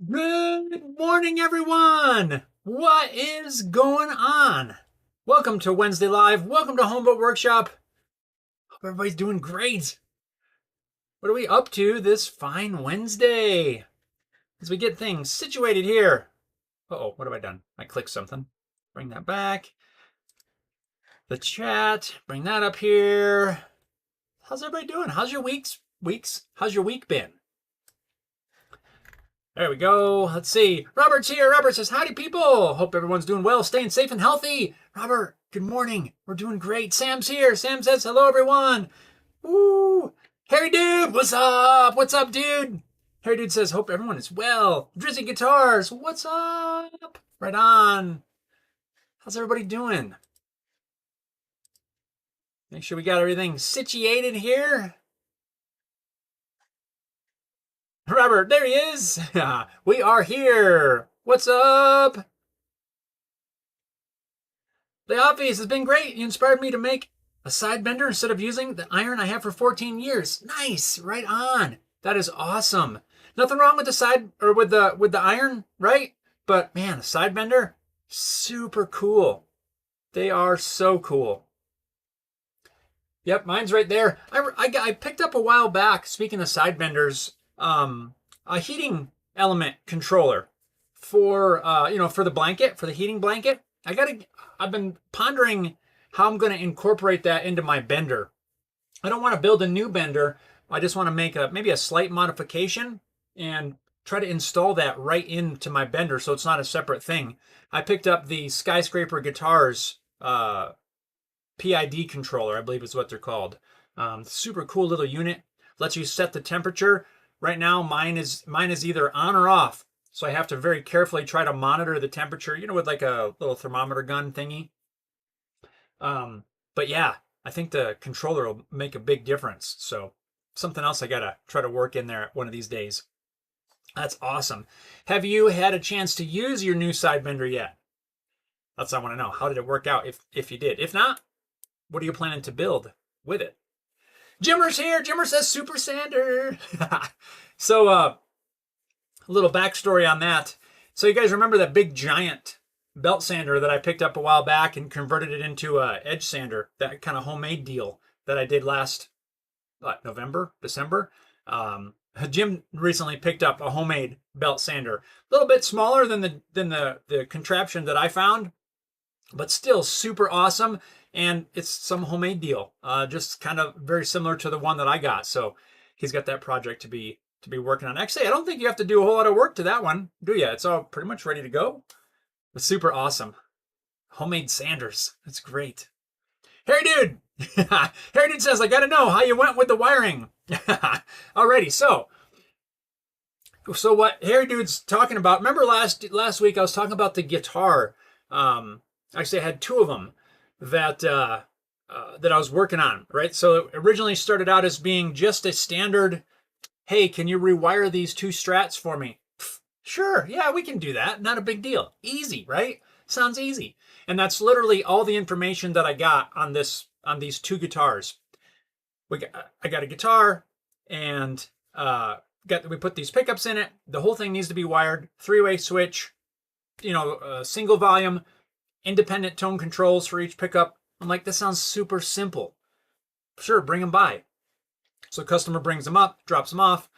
Good morning, everyone. What is going on? Welcome to Wednesday Live. Welcome to Homeboat Workshop. Hope everybody's doing great. What are we up to this fine Wednesday? As we get things situated here. Uh-oh, what have I done? I clicked something. Bring that back. The chat. Bring that up here. How's everybody doing? How's your weeks? How's your week been? There we go. Let's see. Robert's here. Robert says, howdy, people. Hope everyone's doing well, staying safe and healthy. Robert, good morning. We're doing great. Sam's here. Sam says, hello, everyone. Woo. Harry Dude, what's up? What's up, dude? Harry Dude says, hope everyone is well. Drizzy Guitars, what's up? Right on. How's everybody doing? Make sure we got everything situated here. Robert, there he is. We are here. What's up? The office has been great. You inspired me to make a side bender instead of using the iron I have for 14 years. Nice. Right on. That is awesome. Nothing wrong with the side or with the iron, right? But man, a side bender, super cool. They are so cool. Yep, mine's right there. I picked up a while back, speaking of side benders, a heating element controller for for the blanket, for the heating blanket. I've been pondering how I'm going to incorporate that into my bender. I don't want to build a new bender. I just want to make maybe a slight modification and try to install that right into my bender so it's not a separate thing. I picked up the Skyscraper Guitars PID controller, I believe is what they're called. Super cool little unit. Lets you set the temperature. Right now, mine is either on or off. So I have to very carefully try to monitor the temperature, with like a little thermometer gun thingy. But yeah, I think the controller will make a big difference. So something else I gotta try to work in there one of these days. That's awesome. Have you had a chance to use your new side bender yet? That's what I want to know. How did it work out if you did? If not, what are you planning to build with it? Jimmer's here. Jimmer says Super Sander. So a little backstory on that. So you guys remember that big giant belt sander that I picked up a while back and converted it into a edge sander, that kind of homemade deal that I did last November, December. Jim recently picked up a homemade belt sander, a little bit smaller than the contraption that I found, but still super awesome. And it's some homemade deal, just kind of very similar to the one that I got. So he's got that project to be working on. Actually, I don't think you have to do a whole lot of work to that one, do you? It's all pretty much ready to go. It's super awesome. Homemade sanders. That's great. Harry Dude. Harry Dude says, I got to know how you went with the wiring. Alrighty, so what Harry Dude's talking about, remember last week I was talking about the guitar. Actually, I had two of them that I was working on, right? So it originally started out as being just a standard, hey, can you rewire these two strats for me? Sure, yeah, we can do that. Not a big deal. Easy, right? Sounds easy. And that's literally all the information that I got on these two guitars. I got a guitar, and we put these pickups in it. The whole thing needs to be wired, three-way switch, single volume, independent tone controls for each pickup. I'm like, this sounds super simple. Sure, bring them by. So customer brings them up, drops them off.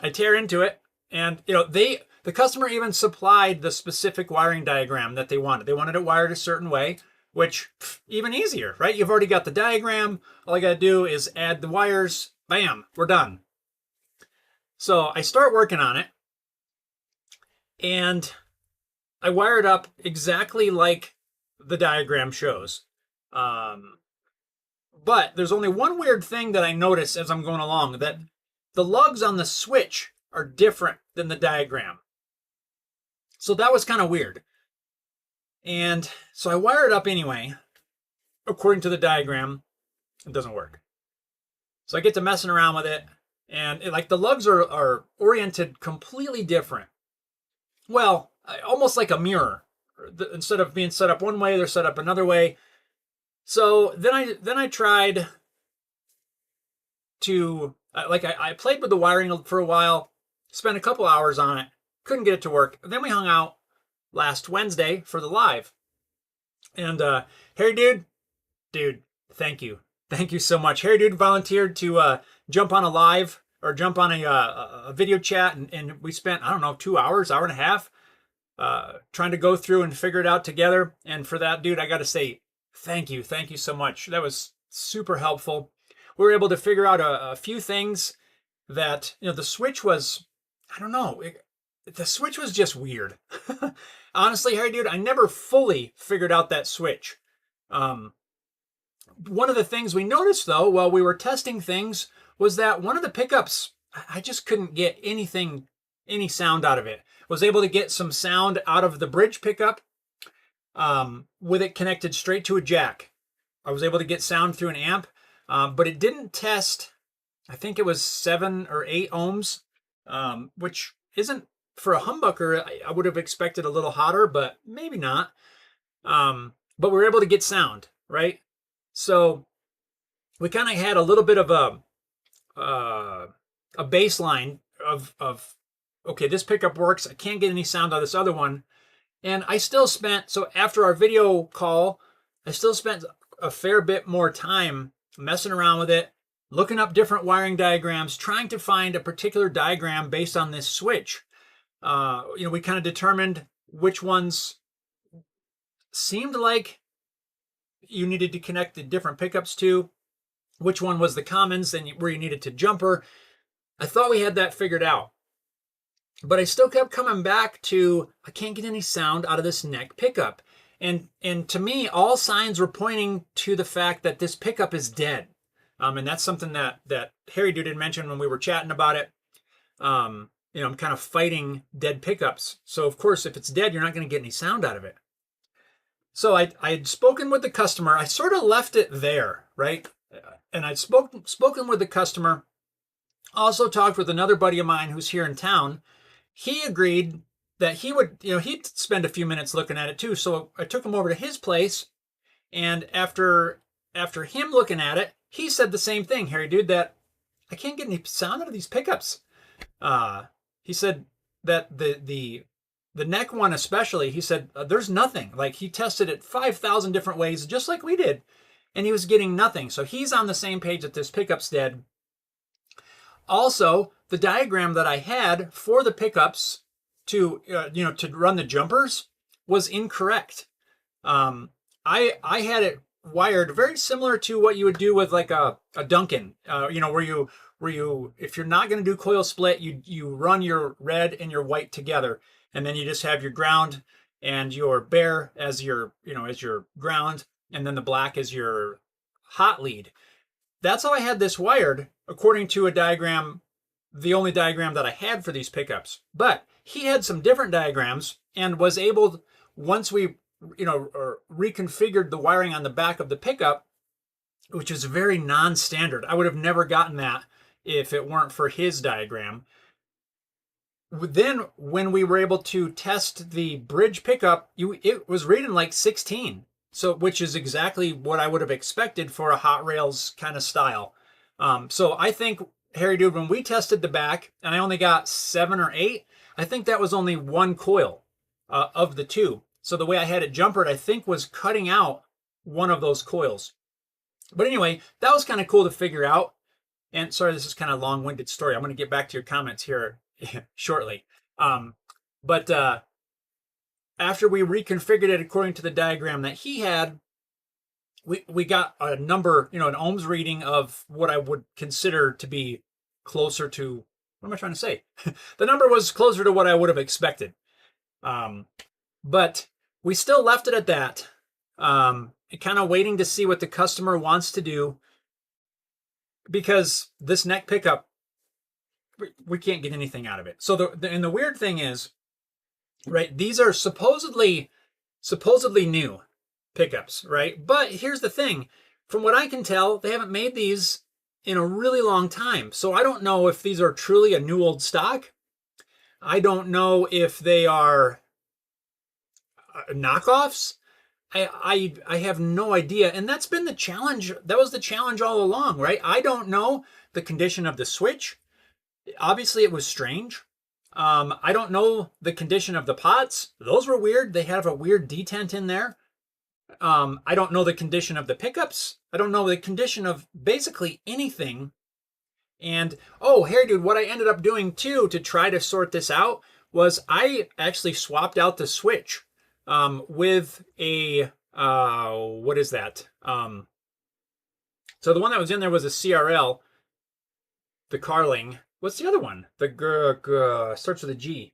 I tear into it, and the customer even supplied the specific wiring diagram that they wanted. They wanted it wired a certain way, which even easier, right? You've already got the diagram. All I got to do is add the wires. Bam, we're done. So I start working on it, and I wired up exactly like the diagram shows. But there's only one weird thing that I notice as I'm going along, that the lugs on the switch are different than the diagram. So that was kind of weird. And so I wire it up anyway, according to the diagram. It doesn't work. So I get to messing around with it, and the lugs are oriented completely different. Well, almost like a mirror. Instead of being set up one way, they're set up another way. So then I tried to I played with the wiring for a while, spent a couple hours on it, couldn't get it to work. Then we hung out last Wednesday for the live. And Harry Dude, thank you. Thank you so much. Harry Dude volunteered to jump on a live or jump on a video chat, and we spent, I don't know, 2 hours, hour and a half trying to go through and figure it out together. And for that, dude, I got to say thank you. Thank you so much. That was super helpful. We were able to figure out a few things that, the switch was, I don't know, the switch was just weird. Honestly, Harry Dude, I never fully figured out that switch. One of the things we noticed, though, while we were testing things, was that one of the pickups, I just couldn't get any sound out of it. Was able to get some sound out of the bridge pickup with it connected straight to a jack. I was able to get sound through an amp, but it didn't test, I think it was 7 or 8 ohms, which isn't, for a humbucker, I would have expected a little hotter, but maybe not. But we were able to get sound, right? So we kind of had a little bit of a baseline of, okay, this pickup works. I can't get any sound out of this other one. And I still spent, so after our video call, I still spent a fair bit more time messing around with it, looking up different wiring diagrams, trying to find a particular diagram based on this switch. We kind of determined which ones seemed like you needed to connect the different pickups to, which one was the commons and where you needed to jumper. I thought we had that figured out, but I still kept coming back to, I can't get any sound out of this neck pickup. And to me, all signs were pointing to the fact that this pickup is dead. And that's something that Harry Dude had mentioned when we were chatting about it. I'm kind of fighting dead pickups. So of course, if it's dead, you're not going to get any sound out of it. So I had spoken with the customer. I sort of left it there, right? And I'd spoken with the customer. Also talked with another buddy of mine who's here in town. He agreed that he would, he'd spend a few minutes looking at it too. So I took him over to his place, and after him looking at it, he said the same thing, Harry Dude, that I can't get any sound out of these pickups. He said that the neck one especially, he said, there's nothing. Like, he tested it 5,000 different ways, just like we did, and he was getting nothing. So he's on the same page that this pickup's dead. Also, the diagram that I had for the pickups to run the jumpers was incorrect. I had it wired very similar to what you would do with like a Duncan, where you, if you're not going to do coil split, you run your red and your white together. And then you just have your ground and your bare as your ground, and then the black is your hot lead. That's how I had this wired, according to a diagram, the only diagram that I had for these pickups. But he had some different diagrams and was able, once we reconfigured the wiring on the back of the pickup, which is very non-standard. I would have never gotten that if it weren't for his diagram. Then when we were able to test the bridge pickup, it was reading like 16. So, which is exactly what I would have expected for a hot rails kind of style. So I think, Harry Dude, when we tested the back and I only got 7 or 8, I think that was only one coil of the 2. So the way I had it jumpered, I think, was cutting out one of those coils. But anyway, that was kind of cool to figure out. And sorry, this is kind of a long-winded story. I'm going to get back to your comments here shortly. But after we reconfigured it according to the diagram that he had, we got a number, an ohms reading of what I would consider to be closer to, what am I trying to say? The number was closer to what I would have expected. But we still left it at that, kind of waiting to see what the customer wants to do, because this neck pickup, we can't get anything out of it. So the weird thing is, right, these are supposedly new pickups, right? But here's the thing. From what I can tell, they haven't made these in a really long time. So I don't know if these are truly a new old stock. I don't know if they are knockoffs. I have no idea. And that's been the challenge. That was the challenge all along, right? I don't know the condition of the switch. Obviously, it was strange. I don't know the condition of the pots. Those were weird. They have a weird detent in there. I don't know the condition of the pickups. I don't know the condition of basically anything. And, oh, here, dude, what I ended up doing, too, to try to sort this out was I actually swapped out the switch with a, what is that? So the one that was in there was a CRL, the Carling. What's the other one? The starts with a G.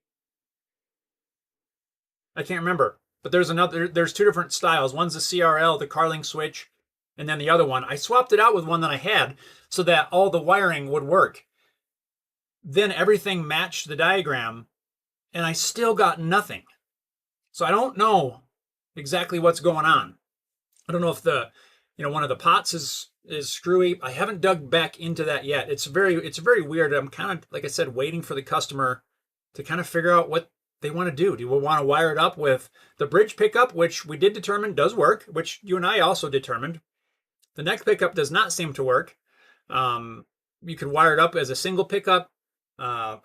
I can't remember. But there's two different styles. One's the CRL, the Carling switch, and then the other one. I swapped it out with one that I had so that all the wiring would work. Then everything matched the diagram, and I still got nothing. So I don't know exactly what's going on. I don't know if one of the pots is screwy. I haven't dug back into that yet. It's very weird. I'm kind of, like I said, waiting for the customer to kind of figure out what they want to do. Do we want to wire it up with the bridge pickup, which we did determine does work, which you and I also determined. The neck pickup does not seem to work. You could wire it up as a single pickup. I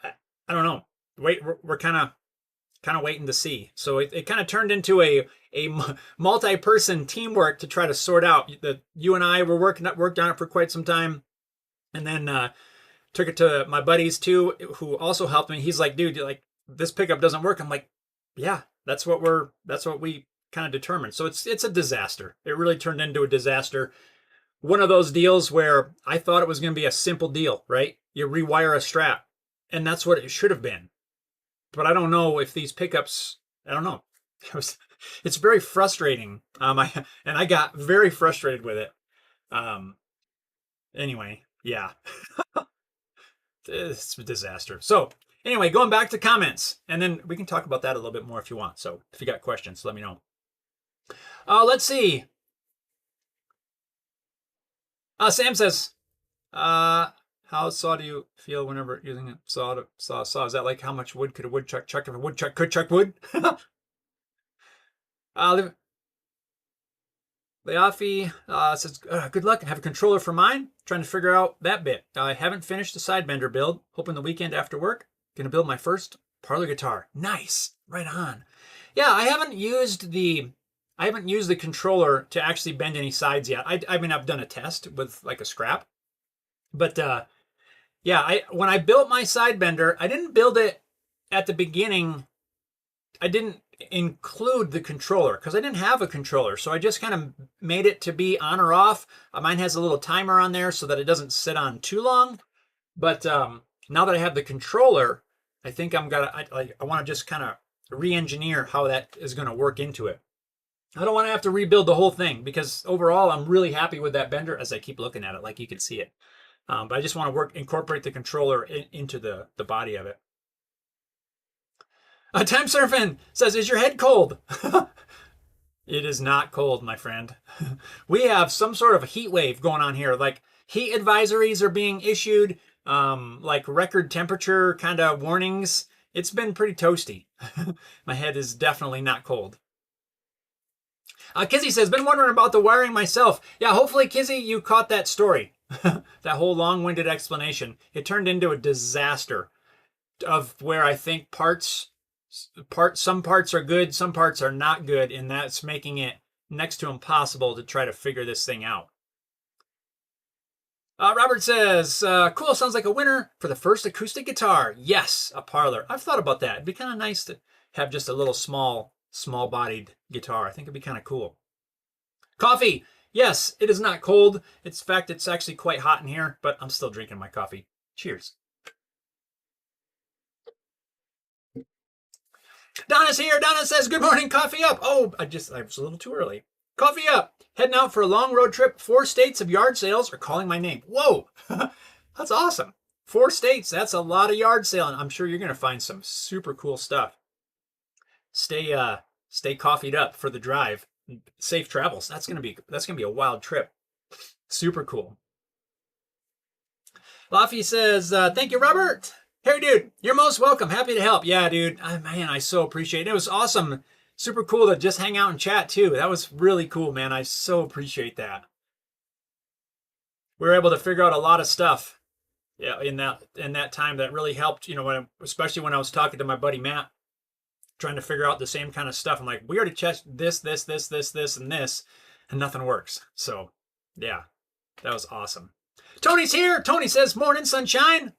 don't know. We're kind of waiting to see. So it kind of turned into a multi-person teamwork to try to sort out. You and I were worked on it for quite some time, and then took it to my buddies too, who also helped me. He's like, dude, like, this pickup doesn't work. I'm like, yeah, that's what we kind of determined. So it's a disaster. It really turned into a disaster. One of those deals where I thought it was going to be a simple deal, right? You rewire a strap, and that's what it should have been. But I don't know if these pickups, I don't know. It's very frustrating. I got very frustrated with it. Anyway, yeah. It's a disaster. So anyway, going back to comments, and then we can talk about that a little bit more if you want. So if you got questions, let me know. Let's see. Sam says, how saw do you feel whenever using a saw? Is that like how much wood could a woodchuck chuck if a woodchuck could chuck wood? Leafi says, good luck and have a controller for mine. Trying to figure out that bit. I haven't finished the sidebender build. Hoping the weekend after work. Gonna build my first parlor guitar. Nice. Right on. Yeah, I haven't used the controller to actually bend any sides yet. I mean, I've done a test with like a scrap. But yeah, when I built my sidebender, I didn't build it at the beginning. I didn't include the controller because I didn't have a controller. So I just kind of made it to be on or off. Mine has a little timer on there so that it doesn't sit on too long. But now that I have the controller, I think I want to just kind of re-engineer how that is going to work into it. I don't want to have to rebuild the whole thing because overall I'm really happy with that bender as I keep looking at it, like you can see it. But I just want to incorporate the controller into the body of it. Time Surfing says, is your head cold? It is not cold, my friend. We have some sort of heat wave going on here. Like heat advisories are being issued, like record temperature kind of warnings. It's been pretty toasty. My head is definitely not cold. Kizzy says, been wondering about the wiring myself. Yeah, hopefully, Kizzy, you caught that story. That whole long-winded explanation. It turned into a disaster of where I think some parts are good, some parts are not good, and that's making it next to impossible to try to figure this thing out. Robert says, cool, sounds like a winner for the first acoustic guitar. Yes, a parlor. I've thought about that. It'd be kind of nice to have just a little small-bodied guitar. I think it'd be kind of cool. Coffee. Yes, it is not cold. In fact, it's actually quite hot in here, but I'm still drinking my coffee. Cheers. Donna's here. Donna says, good morning, coffee up. Oh, I was a little too early. Coffee up. Heading out for a long road trip. 4 states of yard sales are calling my name. Whoa, that's awesome. 4 states. That's a lot of yard sailing. I'm sure you're going to find some super cool stuff. Stay coffeeed up for the drive. Safe travels. That's gonna be a wild trip. Super cool. Laffy says, thank you, Robert. Hey, dude, you're most welcome. Happy to help. Yeah, dude. Man, I so appreciate it. It was awesome. Super cool to just hang out and chat too. That was really cool, man. I so appreciate that. We were able to figure out a lot of stuff. Yeah, in that time that really helped, especially when I was talking to my buddy Matt, trying to figure out the same kind of stuff. I'm like, we already checked this, and nothing works. So yeah, that was awesome. Tony's here. Tony says, morning, sunshine.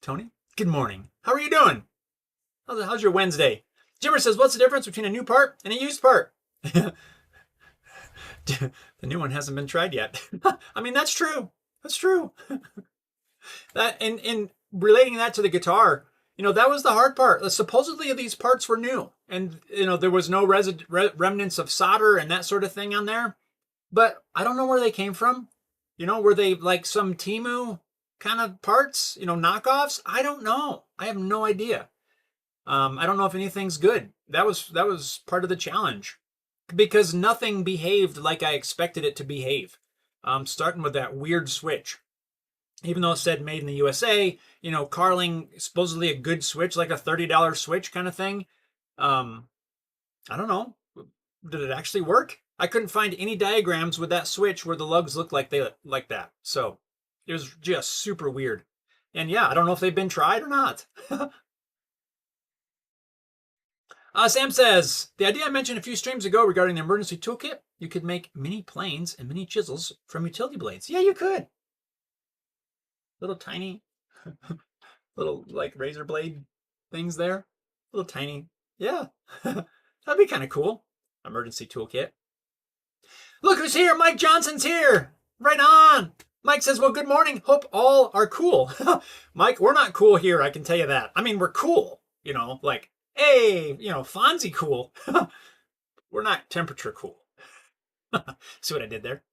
Tony, good morning. How are you doing? How's your Wednesday? Jimmer says, what's the difference between a new part and a used part? The new one hasn't been tried yet. I mean, that's true. That's true. That and relating that to the guitar, that was the hard part. Supposedly these parts were new, and there was no remnants of solder and that sort of thing on there. But I don't know where they came from. Were they like some Temu kind of parts? Knockoffs? I don't know. I have no idea. I don't know if anything's good. That was part of the challenge, because nothing behaved like I expected it to behave. Starting with that weird switch. Even though it said made in the USA, Carling, supposedly a good switch, like a $30 switch kind of thing. I don't know. Did it actually work? I couldn't find any diagrams with that switch where the lugs looked like that. So it was just super weird. And yeah, I don't know if they've been tried or not. Sam says, the idea I mentioned a few streams ago regarding the emergency toolkit, you could make mini planes and mini chisels from utility blades. Yeah, you could. Little tiny, little like razor blade things there. Little tiny. Yeah, that'd be kind of cool. Emergency toolkit. Look who's here. Mike Johnson's here. Right on. Mike says, well, good morning. Hope all are cool. Mike, we're not cool here. I can tell you that. I mean, we're cool, like, hey, Fonzie cool. We're not temperature cool. See what I did there?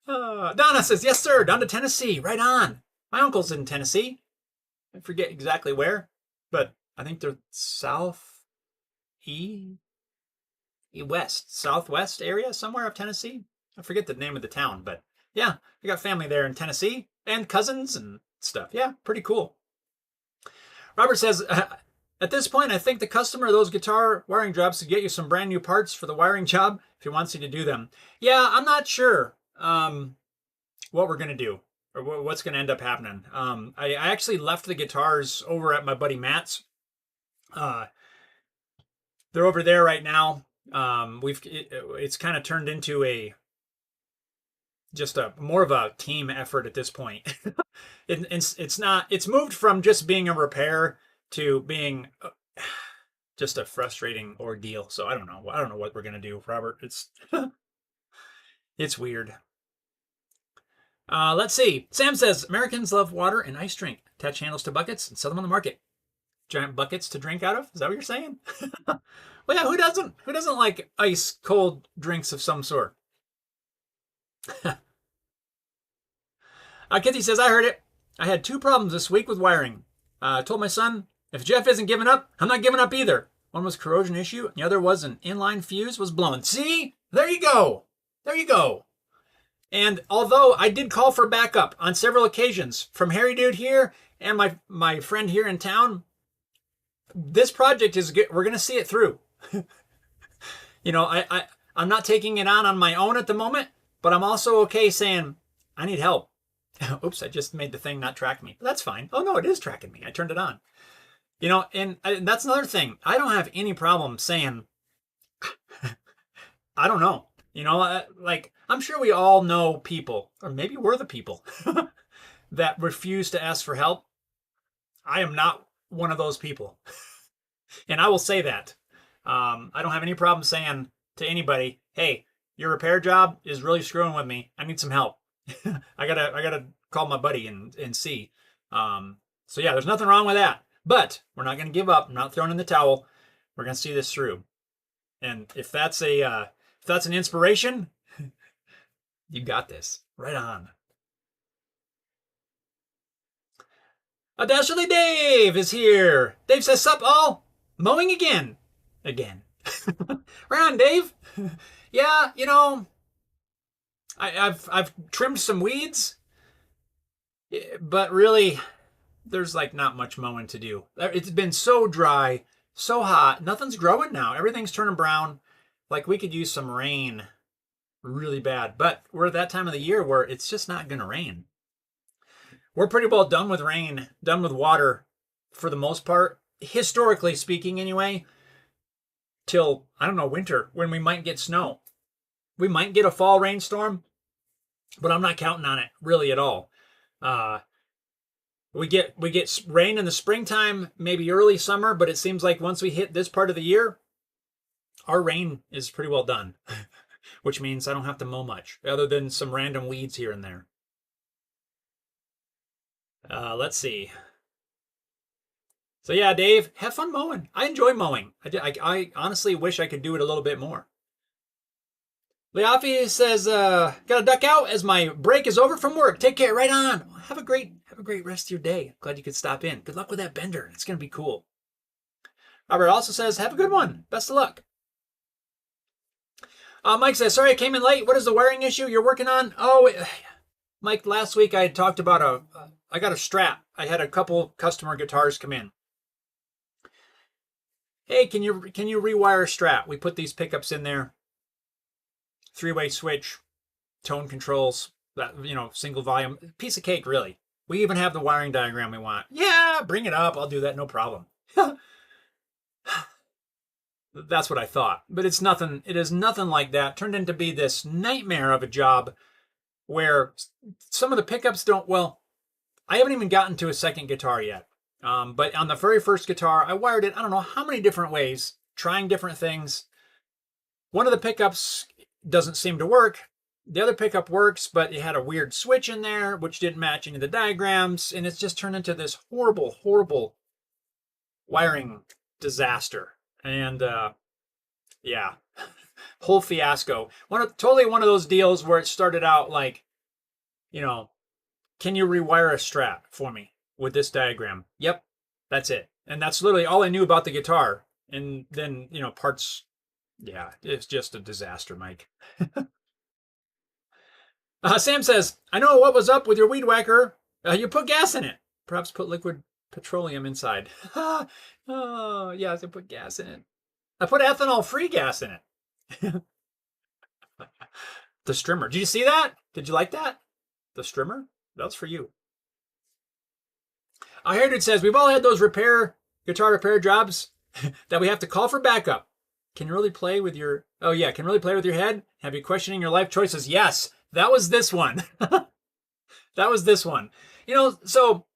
Donna says, yes, sir. Down to Tennessee. Right on. My uncle's in Tennessee. I forget exactly where, but I think they're southwest area somewhere of Tennessee. I forget the name of the town, but yeah, I got family there in Tennessee and cousins and stuff. Yeah, pretty cool. Robert says, at this point, I think the customer of those guitar wiring jobs could get you some brand new parts for the wiring job if he wants you to do them. Yeah, I'm not sure what we're going to do or what's going to end up happening. I actually left the guitars over at my buddy Matt's. They're over there right now. It's kind of turned into just more of a team effort at this point. It's moved from just being a repair to being just a frustrating ordeal. So I don't know what we're gonna do, Robert. It's weird. Let's see. Sam says Americans love water and ice drink. Attach handles to buckets and sell them on the market. Giant buckets to drink out of? Is that what you're saying? Well, yeah, who doesn't? Who doesn't like ice cold drinks of some sort? Kitty says, I heard it. I had 2 problems this week with wiring. I told my son, if Jeff isn't giving up, I'm not giving up either. One was corrosion issue, and the other was an inline fuse was blown. See? There you go. There you go. And although I did call for backup on several occasions from Harry Dude here and my friend here in town, this project is good. We're going to see it through. I'm not taking it on my own at the moment, but I'm also okay saying I need help. Oops, I just made the thing not track me. But that's fine. Oh, no, it is tracking me. I turned it on. And that's another thing. I don't have any problem saying, I don't know. Like, I'm sure we all know people, or maybe we're the people, that refuse to ask for help. I am not one of those people. And I will say that. I don't have any problem saying to anybody, hey, your repair job is really screwing with me. I need some help. I gotta call my buddy and see. So yeah, there's nothing wrong with that. But we're not gonna give up. I'm not throwing in the towel. We're gonna see this through. And if that's an inspiration, you got this. Right on. Dashley Dave is here. Dave says, sup all? Mowing again. Again. Right on, Dave. Yeah, I've trimmed some weeds, but really, there's like not much mowing to do. It's been so dry, so hot. Nothing's growing now. Everything's turning brown. Like we could use some rain really bad, but we're at that time of the year where it's just not going to rain. we're pretty well done with rain, done with water for the most part, historically speaking anyway, till, I don't know, winter, when we might get snow. We might get a fall rainstorm, but I'm not counting on it really at all. We get rain in the springtime, maybe early summer, but it seems like once we hit this part of the year, our rain is pretty well done, which means I don't have to mow much, other than some random weeds here and there. Let's see. So yeah, Dave, have fun mowing. I enjoy mowing. I honestly wish I could do it a little bit more. Leafi says, gotta duck out as my break is over from work. Take care, right on. Have a great rest of your day. Glad you could stop in. Good luck with that bender. It's gonna be cool. Robert also says, have a good one. Best of luck. Mike says, sorry I came in late. What is the wiring issue you're working on? Oh, Mike, last week I had talked about I got a Strat. I had a couple customer guitars come in. Hey, can you rewire a Strat? We put these pickups in there. 3-way switch, tone controls, that, single volume. Piece of cake, really. We even have the wiring diagram we want. Yeah, bring it up. I'll do that, no problem. That's what I thought. But it's nothing. It is nothing like that. Turned into be this nightmare of a job where some of the pickups don't, well, I haven't even gotten to a second guitar yet. But on the very first guitar, I wired it, I don't know how many different ways, trying different things. One of the pickups doesn't seem to work. The other pickup works, but it had a weird switch in there, which didn't match any of the diagrams. And it's just turned into this horrible, horrible wiring disaster. And yeah, whole fiasco. Totally one of those deals where it started out like, can you rewire a Strat for me with this diagram? Yep, that's it. And that's literally all I knew about the guitar. And then, parts. Yeah, it's just a disaster, Mike. Sam says, I know what was up with your weed whacker. You put gas in it. Perhaps put liquid petroleum inside. Oh, yeah, I put gas in it. I put ethanol-free gas in it. The strimmer. Did you see that? Did you like that? The strimmer? That's for you. Heritage says, we've all had those guitar repair jobs that we have to call for backup. Can you really play with your... Oh, yeah. Can you really play with your head? Have you questioning your life choices? Yes. That was this one. That was this one. So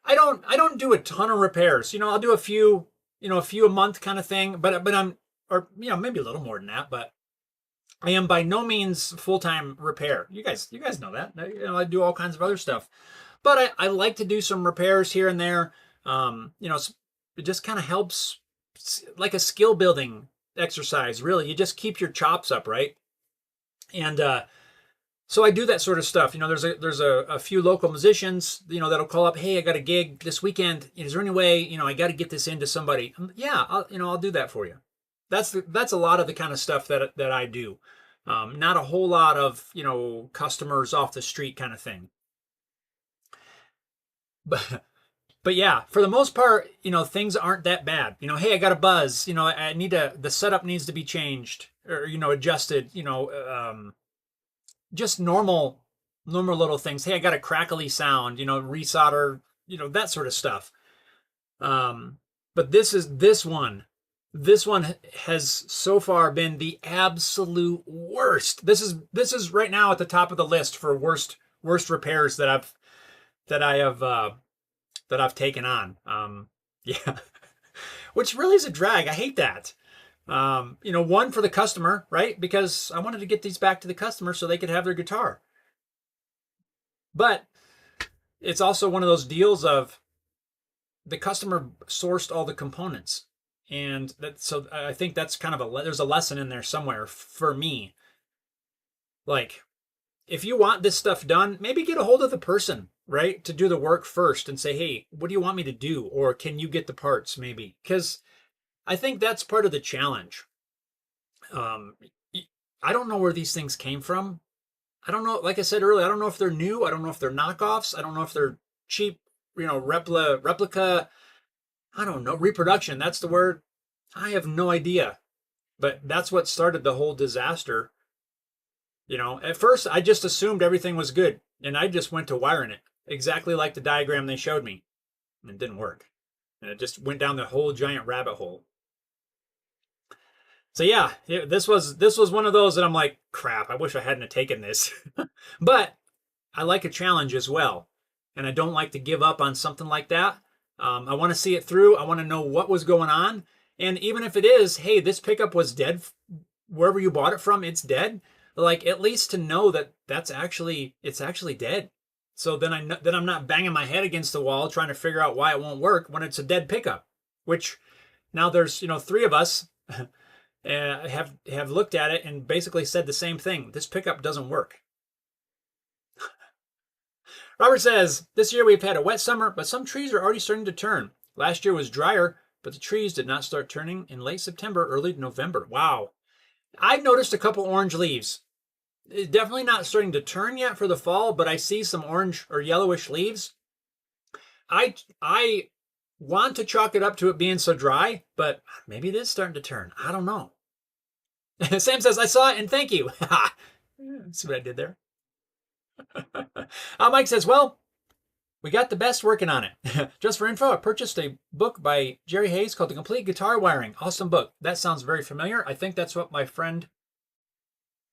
I don't do a ton of repairs. I'll do a few a month kind of thing. But I'm... Or, maybe a little more than that. But I am by no means full-time repair. You guys know that. I do all kinds of other stuff. But I like to do some repairs here and there. It just kind of helps, like a skill building exercise, really. You just keep your chops up, right? And so I do that sort of stuff. There's a few local musicians, that'll call up, hey, I got a gig this weekend. Is there any way, I got to get this into somebody? Yeah, I'll do that for you. That's a lot of the kind of stuff that I do. Not a whole lot of, customers off the street kind of thing. But yeah, for the most part, things aren't that bad. Hey, I got a buzz. The setup needs to be changed or, adjusted, just normal little things. Hey, I got a crackly sound, resolder, that sort of stuff. But this one has so far been the absolute worst. This is right now at the top of the list for worst repairs that I've taken on. Yeah, which really is a drag. I hate that. One for the customer, right? Because I wanted to get these back to the customer so they could have their guitar. But it's also one of those deals of the customer sourced all the components. And so I think that's kind of there's a lesson in there somewhere for me. Like, if you want this stuff done, maybe get a hold of the person, right, to do the work first and say, hey, what do you want me to do? Or can you get the parts maybe? Because I think that's part of the challenge. I don't know where these things came from. I don't know. Like I said earlier, I don't know if they're new. I don't know if they're knockoffs. I don't know if they're cheap, replica. I don't know. Reproduction. That's the word. I have no idea. But that's what started the whole disaster. At first I just assumed everything was good and I just went to wiring it. exactly like the diagram they showed me. And it didn't work. And it just went down the whole giant rabbit hole. So yeah, this was one of those that I'm like, crap, I wish I hadn't taken this. But I like a challenge as well. And I don't like to give up on something like that. I want to see it through. I want to know what was going on. And even if it is, hey, this pickup was dead, wherever you bought it from, it's dead. Like, at least to know that it's actually dead. So then I'm not banging my head against the wall trying to figure out why it won't work when it's a dead pickup. Which now there's 3 of us have looked at it and basically said the same thing. This pickup doesn't work. Robert says, this year we've had a wet summer, but some trees are already starting to turn. Last year was drier, but the trees did not start turning in late September, early November. Wow. I've noticed a couple orange leaves. It's definitely not starting to turn yet for the fall, but I see some orange or yellowish leaves. I want to chalk it up to it being so dry, but maybe it is starting to turn. I don't know. Sam says, I saw it and thank you. See what I did there? Mike says, well, we got the best working on it. Just for info, I purchased a book by Jerry Hayes called The Complete Guitar Wiring. Awesome book. That sounds very familiar. I think that's what my friend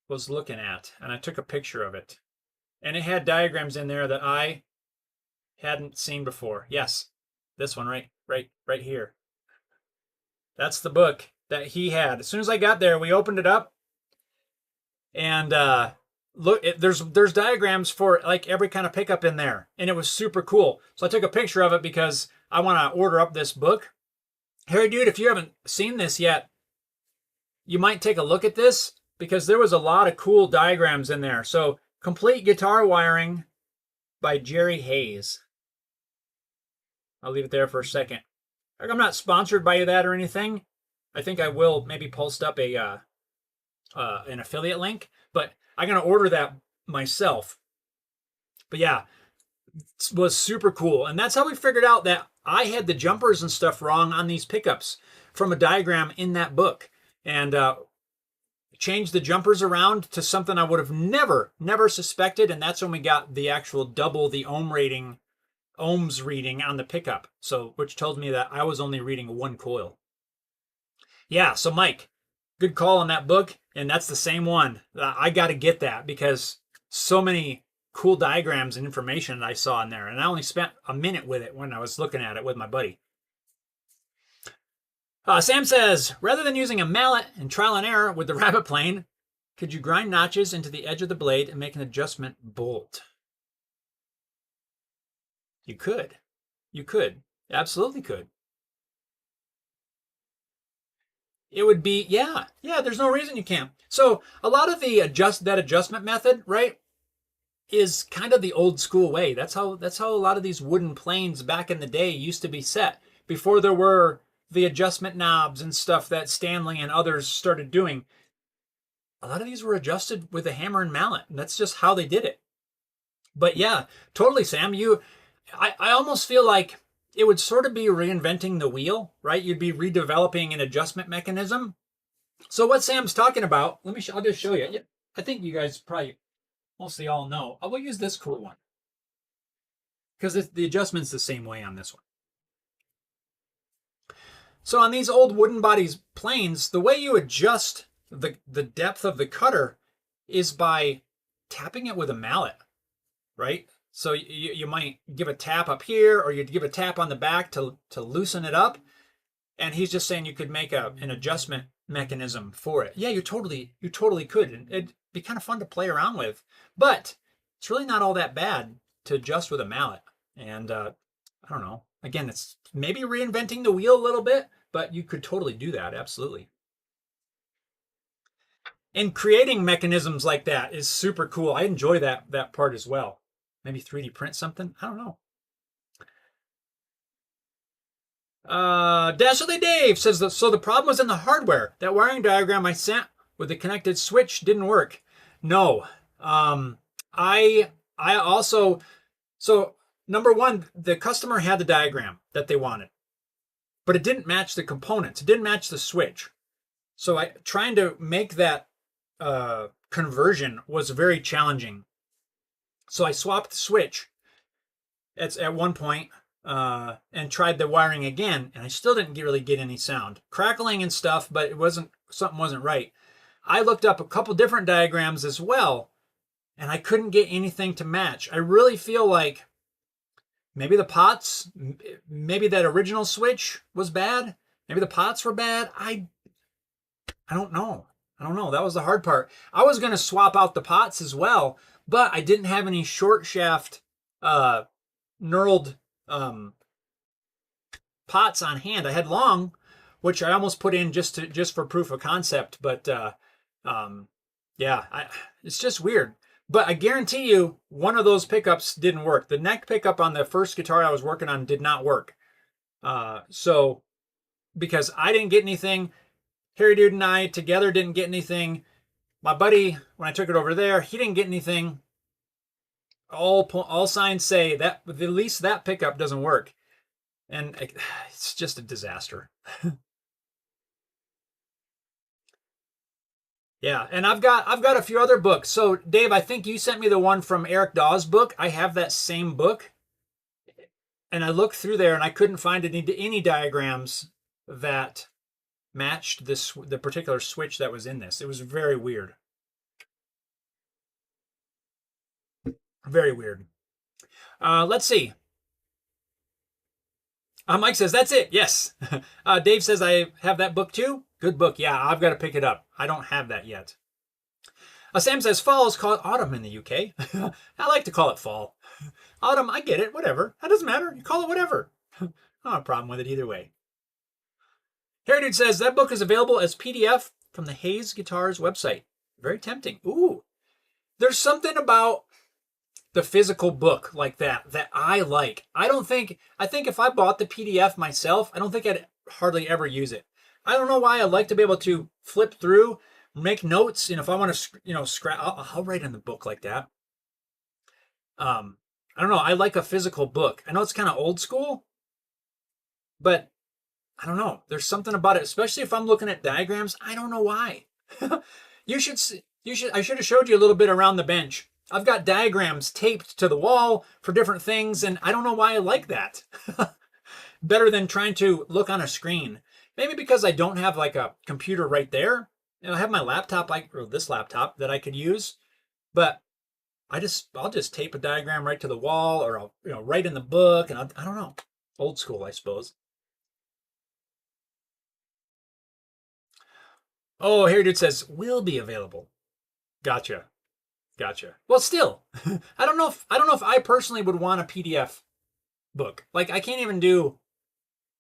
was looking at, and I took a picture of it. And it had diagrams in there that I hadn't seen before. Yes, this one right here. That's the book that he had. As soon as I got there, we opened it up, and look, there's diagrams for like every kind of pickup in there, and it was super cool. So I took a picture of it because I want to order up this book. Harry dude, if you haven't seen this yet, you might take a look at this because there was a lot of cool diagrams in there. So Complete Guitar Wiring by Jerry Hayes. I'll leave it there for a second. I'm not sponsored by that or anything. I think I will maybe post up an affiliate link, but I'm going to order that myself. But yeah, it was super cool. And that's how we figured out that I had the jumpers and stuff wrong on these pickups from a diagram in that book. And changed the jumpers around to something I would have never suspected. And that's when we got the actual double the ohms reading on the pickup. So, which told me that I was only reading 1 coil. Yeah, so Mike, good call on that book. And that's the same one. I got to get that because so many cool diagrams and information that I saw in there. And I only spent a minute with it when I was looking at it with my buddy. Sam says, rather than using a mallet and trial and error with the rabbit plane, could you grind notches into the edge of the blade and make an adjustment bolt? You could. You could. Absolutely could. It would be, yeah, there's no reason you can't. So a lot of the adjustment method, right, is kind of the old school way. That's how a lot of these wooden planes back in the day used to be set before there were the adjustment knobs and stuff that Stanley and others started doing. A lot of these were adjusted with a hammer and mallet, and that's just how they did it. But yeah, totally, Sam. I almost feel like it would sort of be reinventing the wheel, right? You'd be redeveloping an adjustment mechanism. So what Sam's talking about, I'll just show you. I think you guys probably mostly all know. I will use this cool one because the adjustment's the same way on this one. So on these old wooden bodies planes, the way you adjust the depth of the cutter is by tapping it with a mallet, right? So you might give a tap up here, or you'd give a tap on the back to loosen it up. And he's just saying you could make an adjustment mechanism for it. Yeah, you totally could. And it'd be kind of fun to play around with. But it's really not all that bad to adjust with a mallet. And I don't know. Again, it's maybe reinventing the wheel a little bit, but you could totally do that, absolutely. And creating mechanisms like that is super cool. I enjoy that part as well. Maybe 3D print something? I don't know. Dashley Dave says, so the problem was in the hardware. That wiring diagram I sent with the connected switch didn't work. No. I also, so number one, the customer had the diagram that they wanted, but it didn't match the components. It didn't match the switch. So trying to make that conversion was very challenging. So I swapped the switch, at one point, and tried the wiring again, and I still didn't really get any sound. Crackling and stuff, but something wasn't right. I looked up a couple different diagrams as well, and I couldn't get anything to match. I really feel like maybe the pots, maybe that original switch was bad. Maybe the pots were bad. I don't know. I don't know. That was the hard part. I was going to swap out the pots as well, but I didn't have any short shaft knurled pots on hand. I had long, which I almost put in just for proof of concept, but yeah, it's just weird. But I guarantee you, one of those pickups didn't work. The neck pickup on the first guitar I was working on did not work. So, because I didn't get anything, Harry Dude and I together didn't get anything. My buddy, when I took it over there, he didn't get anything. All signs say that at least that pickup doesn't work. And it's just a disaster. Yeah, and I've got a few other books. So Dave, I think you sent me the one from Eric Dawes' book. I have that same book, and I looked through there and I couldn't find any diagrams that matched the particular switch that was in this. It was very weird. Very weird. Let's see. Mike says, that's it. Yes. Dave says, I have that book too. Good book. Yeah, I've got to pick it up. I don't have that yet. Sam says, fall is called autumn in the UK. I like to call it fall. Autumn, I get it. Whatever. That doesn't matter. You call it whatever. I don't have a problem with it either way. Harry Dude says, that book is available as PDF from the Hayes Guitars website. Very tempting. Ooh. There's something about the physical book like that I like. I think if I bought the PDF myself, I don't think I'd hardly ever use it. I don't know why. I like to be able to flip through, make notes. If I want to, scratch, I'll write in the book like that. I don't know. I like a physical book. I know it's kind of old school, but I don't know. There's something about it, especially if I'm looking at diagrams. I don't know why. I should have showed you a little bit around the bench. I've got diagrams taped to the wall for different things, and I don't know why I like that. Better than trying to look on a screen. Maybe because I don't have like a computer right there. I have my laptop, or this laptop that I could use, but I'll just tape a diagram right to the wall, or I'll write in the book, and I don't know. Old school, I suppose. Oh, here it says will be available. Gotcha. Well, still, I don't know if I personally would want a PDF book. Like, I can't even do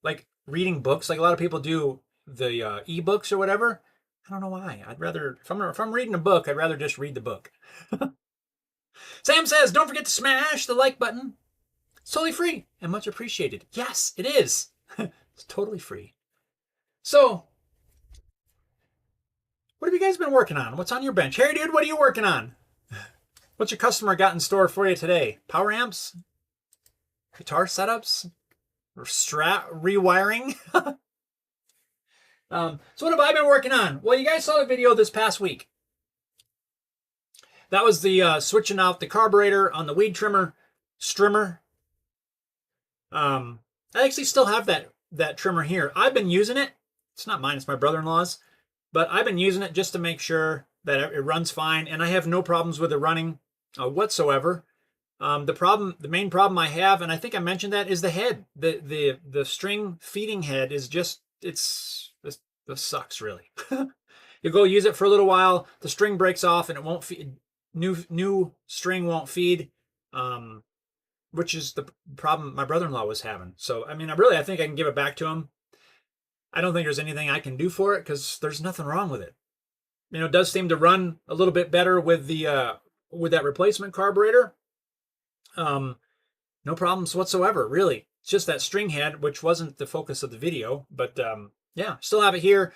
like reading books like a lot of people do the ebooks or whatever. I don't know why. I'd rather, if I'm reading a book, I'd rather just read the book. Sam says, don't forget to smash the like button. It's totally free and much appreciated. Yes, it is. It's totally free. So, what have you guys been working on? What's on your bench? Harry Dude, what are you working on? What's your customer got in store for you today? Power amps? Guitar setups? Or Strat rewiring? So what have I been working on? Well, you guys saw the video this past week. That was the switching out the carburetor on the weed trimmer. I actually still have that trimmer here. I've been using it. It's not mine, it's my brother-in-law's. But I've been using it just to make sure that it runs fine, and I have no problems with it running whatsoever. The main problem I have, and I think I mentioned that, is the head. The string feeding head is just, this sucks really. You go use it for a little while, the string breaks off and it won't feed. New string won't feed, which is the problem my brother-in-law was having. So I mean, I think I can give it back to him. I don't think there's anything I can do for it because there's nothing wrong with it. It does seem to run a little bit better with that replacement carburetor. No problems whatsoever, really. It's just that string head, which wasn't the focus of the video, but yeah, still have it here.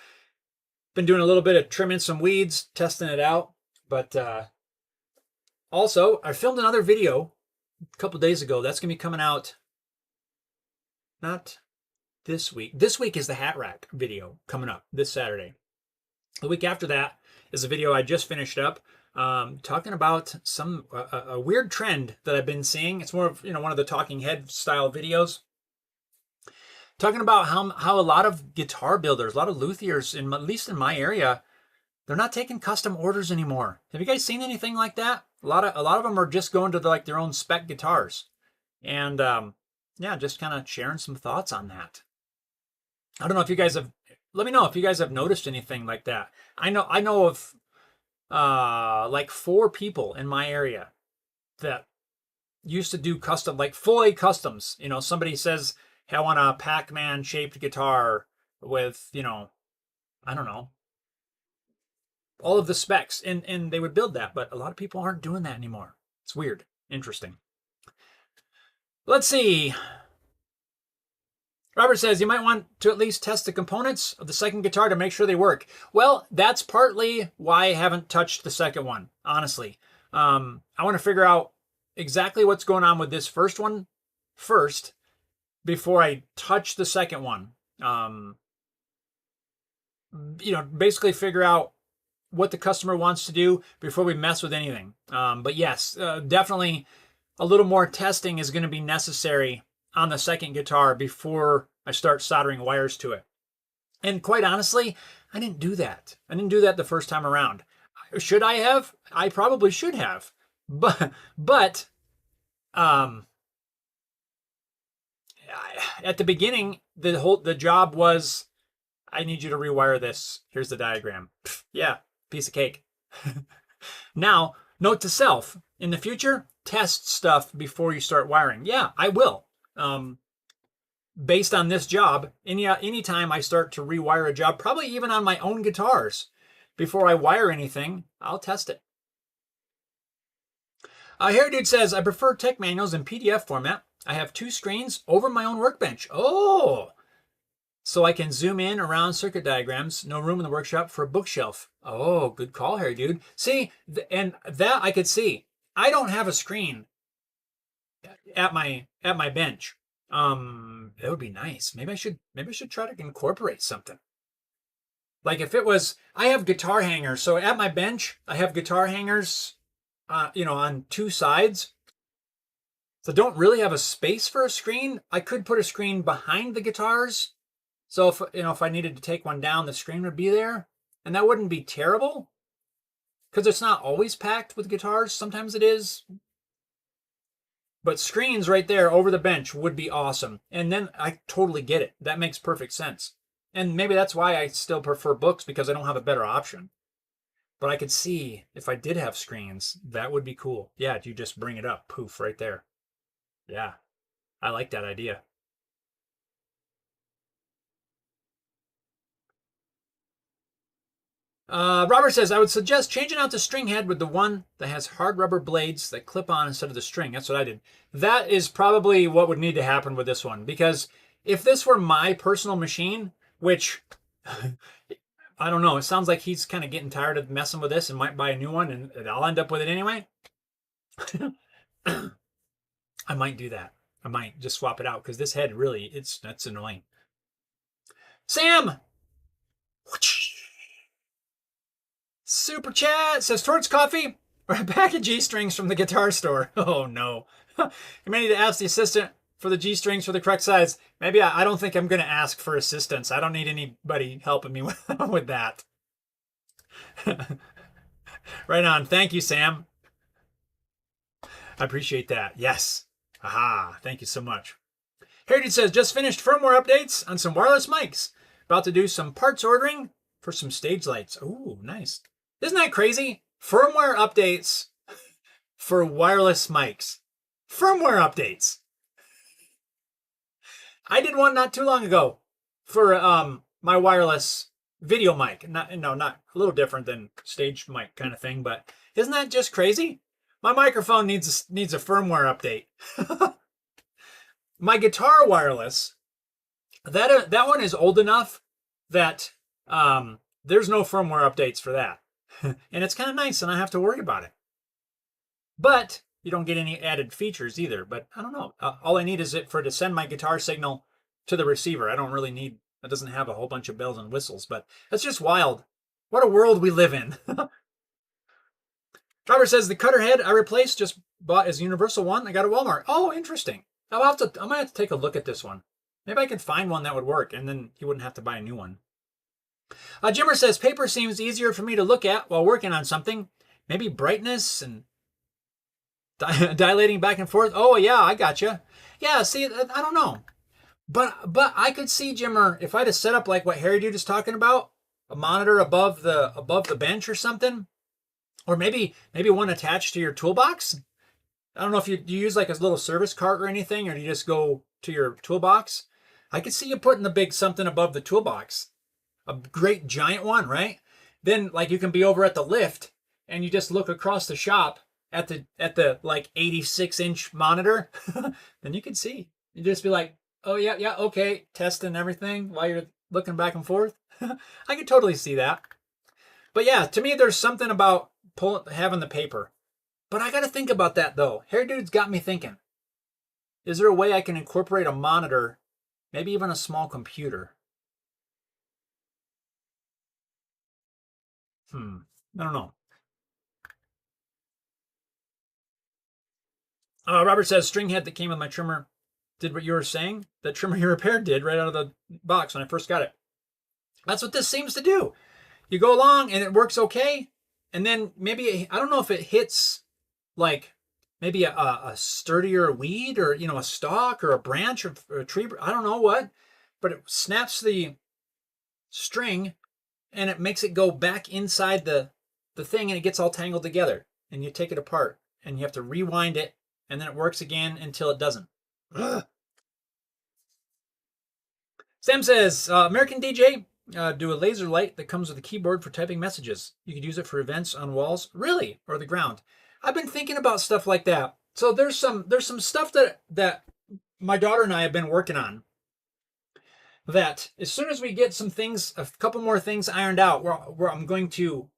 Been doing a little bit of trimming some weeds, testing it out, but also I filmed another video a couple days ago. That's gonna be coming out not this week. This week is the hat rack video coming up this Saturday. The week after that is a video I just finished up talking about a weird trend that I've been seeing. It's more of one of the talking head style videos, talking about how a lot of guitar builders, a lot of luthiers, at least in my area, they're not taking custom orders anymore. Have you guys seen anything like that? A lot of them are just going to their own spec guitars, and yeah, just kind of sharing some thoughts on that. I don't know if you guys have. Let me know if you guys have noticed anything like that. I know of like 4 people in my area that used to do custom, like fully customs. Somebody says, hey, I want a Pac-Man shaped guitar with, I don't know, all of the specs, and they would build that, but a lot of people aren't doing that anymore. It's weird. Interesting. Let's see. Robert says you might want to at least test the components of the second guitar to make sure they work. Well, that's partly why I haven't touched the second one, honestly. I want to figure out exactly what's going on with this first one first before I touch the second one. Basically figure out what the customer wants to do before we mess with anything. But yes, definitely a little more testing is going to be necessary on the second guitar before I start soldering wires to it. And quite honestly, I didn't do that. I didn't do that the first time around. Should I have? I probably should have. But at the beginning, the job was, I need you to rewire this. Here's the diagram. Yeah, piece of cake. Now, note to self, in the future, test stuff before you start wiring. Yeah, I will. Based on this job, anytime I start to rewire a job, probably even on my own guitars, before I wire anything, I'll test it. Hair Dude says, I prefer tech manuals in PDF format. I have 2 screens over my own workbench. Oh, so I can zoom in around circuit diagrams. No room in the workshop for a bookshelf. Oh, good call, Hair Dude. See, and that I could see. I don't have a screen at my bench. That would be nice. Maybe I should try to incorporate something. Like if it was, I have guitar hangers. So at my bench, I have guitar hangers, on 2 sides. So I don't really have a space for a screen. I could put a screen behind the guitars. So if I needed to take one down, the screen would be there, and that wouldn't be terrible because it's not always packed with guitars. Sometimes it is. But screens right there over the bench would be awesome. And then I totally get it. That makes perfect sense. And maybe that's why I still prefer books, because I don't have a better option. But I could see if I did have screens, that would be cool. Yeah, you just bring it up. Poof, right there. Yeah, I like that idea. Robert says, I would suggest changing out the string head with the one that has hard rubber blades that clip on instead of the string. That's what I did. That is probably what would need to happen with this one, because if this were my personal machine, which I don't know, it sounds like he's kind of getting tired of messing with this and might buy a new one, and I'll end up with it anyway. I might do that. I might just swap it out because this head really, that's annoying. Sam! Super chat says, Torch Coffee or a pack of G-strings from the guitar store. Oh no. You may need to ask the assistant for the G-strings for the correct size. Maybe I don't think I'm going to ask for assistance. I don't need anybody helping me with that. Right on. Thank you, Sam. I appreciate that. Yes. Aha. Thank you so much. Heritage says, just finished firmware updates on some wireless mics. About to do some parts ordering for some stage lights. Ooh, nice. Isn't that crazy? Firmware updates for wireless mics. Firmware updates. I did one not too long ago for my wireless video mic. Not a little different than stage mic kind of thing, but isn't that just crazy? My microphone needs a firmware update. My guitar wireless, that one is old enough that there's no firmware updates for that. And it's kind of nice and I have to worry about it. But you don't get any added features either. But I don't know. All I need is it to send my guitar signal to the receiver. I don't really need, it doesn't have a whole bunch of bells and whistles, but that's just wild. What a world we live in. Robert says the cutter head I replaced just bought is universal one. I got a Walmart. Oh, interesting. I might have to take a look at this one. Maybe I can find one that would work, and then he wouldn't have to buy a new one. Jimmer says paper seems easier for me to look at while working on something. Maybe brightness and dilating back and forth. Oh yeah, I gotcha. Yeah, see, I don't know, but I could see, Jimmer, if I'd have set up like what Harry Dude is talking about, a monitor above the bench or something, or maybe one attached to your toolbox. I don't know if you use like a little service cart or anything, or do you just go to your toolbox? I could see you putting a big something above the toolbox, a great giant one, right? Then like you can be over at the lift and you just look across the shop at the like 86-inch monitor. Then you can see. You just be like, oh yeah, okay, testing everything while you're looking back and forth. I could totally see that. But yeah, to me, there's something about having the paper. But I got to think about that though. Hair Dude's got me thinking. Is there a way I can incorporate a monitor, maybe even a small computer? I don't know. Robert says string head that came with my trimmer did what you were saying. The trimmer you repaired did right out of the box when I first got it. That's what this seems to do. You go along and it works okay, and then maybe, I don't know if it hits like maybe a sturdier weed, or a stalk or a branch or a tree. I don't know what, but it snaps the string and it makes it go back inside the thing, and it gets all tangled together, and you take it apart and you have to rewind it, and then it works again until it doesn't. Sam says, American DJ, do a laser light that comes with a keyboard for typing messages. You could use it for events on walls. Really? Or the ground. I've been thinking about stuff like that. So there's some stuff that my daughter and I have been working on, that as soon as we get a couple more things ironed out, I'm going to,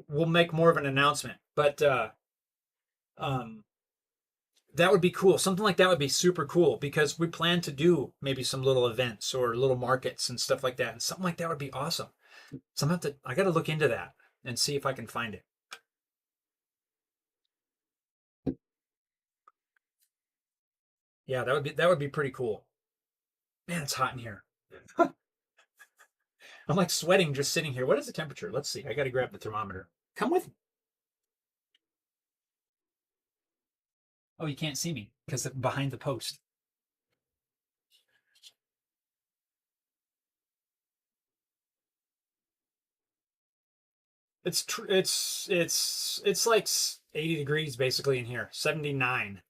we'll make more of an announcement. But that would be cool. Something like that would be super cool, because we plan to do maybe some little events or little markets and stuff like that. And something like that would be awesome. So I got to look into that and see if I can find it. Yeah, that would be pretty cool. Man, it's hot in here. I'm like sweating just sitting here. What is the temperature? Let's see. I got to grab the thermometer. Come with me. Oh, you can't see me because behind the post. It's like 80 degrees basically in here. 79.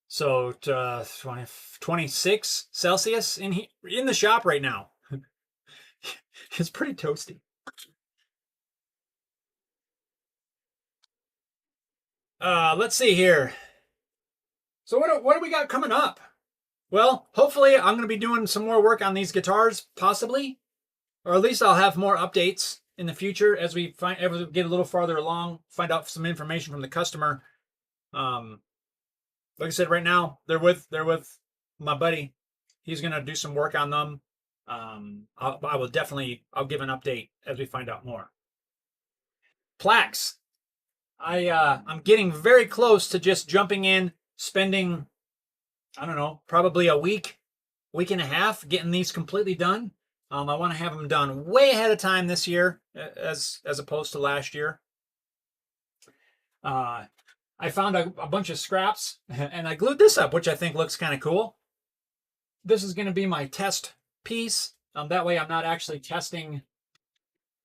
So 26 Celsius in the shop right now. It's pretty toasty. Let's see here. So what do we got coming up? Well, hopefully I'm going to be doing some more work on these guitars, possibly, or at least I'll have more updates in the future as we get a little farther along, find out some information from the customer. Like I said, right now they're with my buddy. He's going to do some work on them. I'll give an update as we find out more. Plaques. I'm getting very close to just jumping in, spending, I don't know, probably a week and a half getting these completely done. I want to have them done way ahead of time this year, as opposed to last year. I found a bunch of scraps and I glued this up, which I think looks kind of cool. This is going to be my test piece. That way I'm not actually testing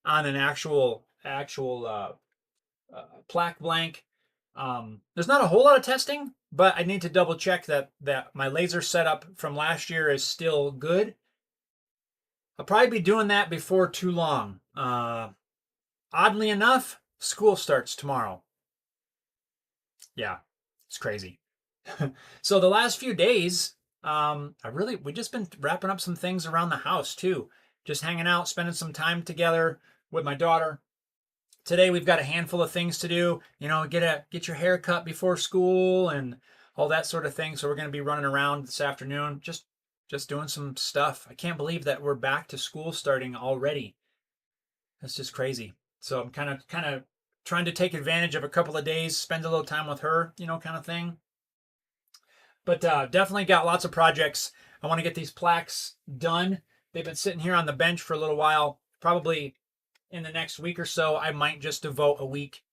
on an actual plaque blank. There's not a whole lot of testing, but I need to double check that my laser setup from last year is still good. I'll probably be doing that before too long. Oddly enough, school starts tomorrow. Yeah, it's crazy. So the last few days, we just been wrapping up some things around the house too. Just hanging out, spending some time together with my daughter. Today we've got a handful of things to do. Get your hair cut before school and all that sort of thing. So we're going to be running around this afternoon, just doing some stuff. I can't believe that we're back to school starting already. That's just crazy. So I'm kind of trying to take advantage of a couple of days, spend a little time with her, kind of thing. But definitely got lots of projects. I want to get these plaques done. They've been sitting here on the bench for a little while. Probably in the next week or so, I might just devote a week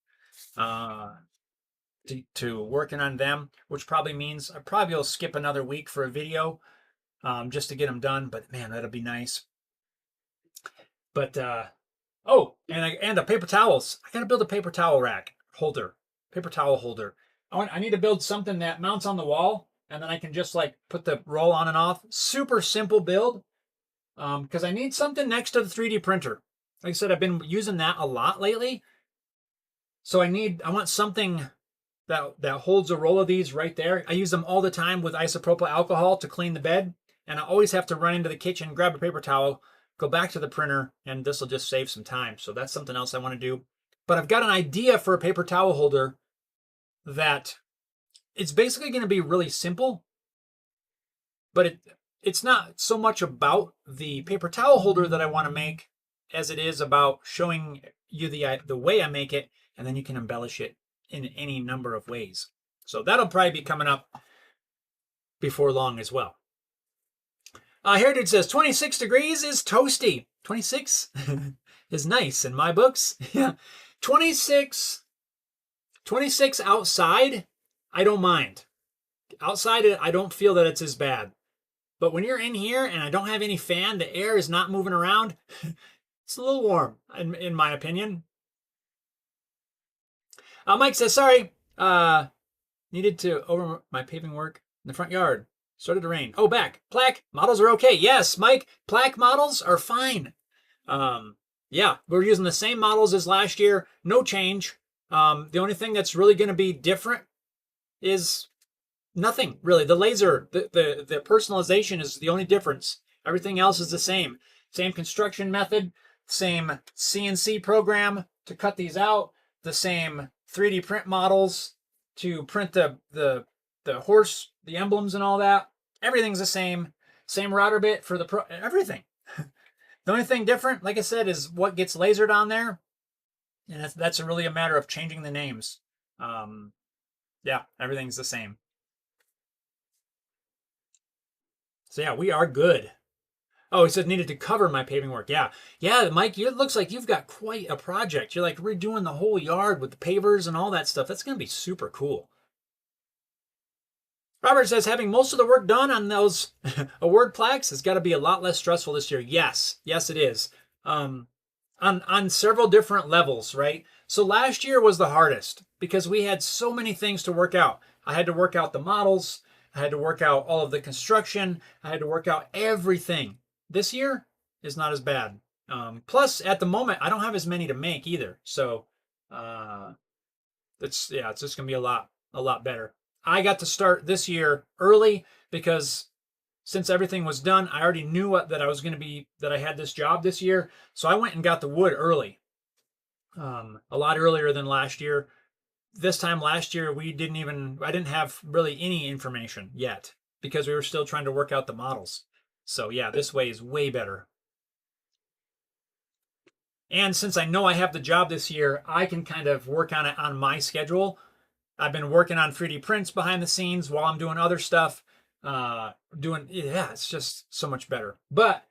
to working on them, which probably means I probably will skip another week for a video just to get them done. But man, that'll be nice. But oh, and the paper towels. I gotta build a paper towel rack holder, paper towel holder. I need to build something that mounts on the wall, and then I can just like put the roll on and off. Super simple build, because I need something next to the 3D printer. Like I said, I've been using that a lot lately. So I want something that holds a roll of these right there. I use them all the time with isopropyl alcohol to clean the bed, and I always have to run into the kitchen, grab a paper towel, go back to the printer, and this will just save some time. So that's something else I want to do. But I've got an idea for a paper towel holder that it's basically going to be really simple, but it's not so much about the paper towel holder that I want to make as it is about showing you the way I make it, and then you can embellish it in any number of ways. So that'll probably be coming up before long as well. Heritage says 26 degrees is toasty. 26 is nice in my books. Yeah. 26 outside, I don't mind. Outside, I don't feel that it's as bad. But when you're in here and I don't have any fan, the air is not moving around, it's a little warm, in my opinion. Mike says, sorry, needed to over my paving work in the front yard. Started to rain. Oh, back. Plaque models are okay. Yes, Mike, plaque models are fine. Yeah, we're using the same models as last year. No change. The only thing that's really going to be different is nothing, really. The laser, the personalization is the only difference. Everything else is the same. Same construction method, same CNC program to cut these out, the same 3D print models to print the horse, the emblems and all that. Everything's the same. Same router bit for everything. The only thing different, like I said, is what gets lasered on there. And that's really a matter of changing the names. Yeah, everything's the same. So yeah, we are good. Oh, he said needed to cover my paving work. Yeah, Mike, it looks like you've got quite a project. You're like redoing the whole yard with the pavers and all that stuff. That's going to be super cool. Robert says, having most of the work done on those award plaques has got to be a lot less stressful this year. Yes, it is. On several different levels, right? So last year was the hardest because we had so many things to work out. I had to work out the models. I had to work out all of the construction. I had to work out everything. This year is not as bad. Plus, at the moment, I don't have as many to make either. So it's just gonna be a lot better. I got to start this year early because since everything was done, I already knew that I had this job this year. So I went and got the wood early, a lot earlier than last year. This time last year, I didn't have really any information yet because we were still trying to work out the models. So yeah, this way is way better. And since I know I have the job this year, I can kind of work on it on my schedule. I've been working on 3D prints behind the scenes while I'm doing other stuff. It's just so much better. But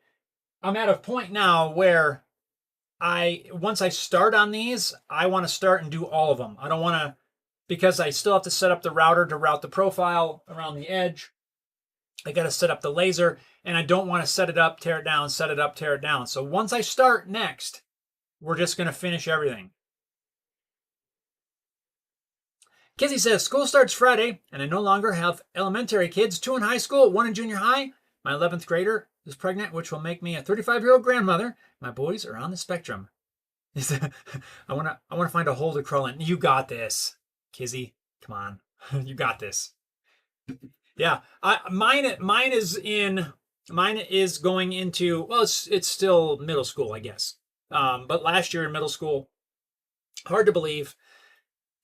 I'm at a point now where once I start on these, I want to start and do all of them. I don't want to, because I still have to set up the router to route the profile around the edge. I got to set up the laser, and I don't want to set it up, tear it down, set it up, tear it down. So once I start next, we're just going to finish everything. Kizzy says, school starts Friday, and I no longer have elementary kids, 2 in high school, 1 in junior high. My 11th grader is pregnant, which will make me a 35-year-old grandmother. My boys are on the spectrum. I want to find a hole to crawl in. You got this, Kizzy. Come on. You got this. Yeah. Mine is going into, well, it's still middle school, I guess. But last year in middle school, hard to believe.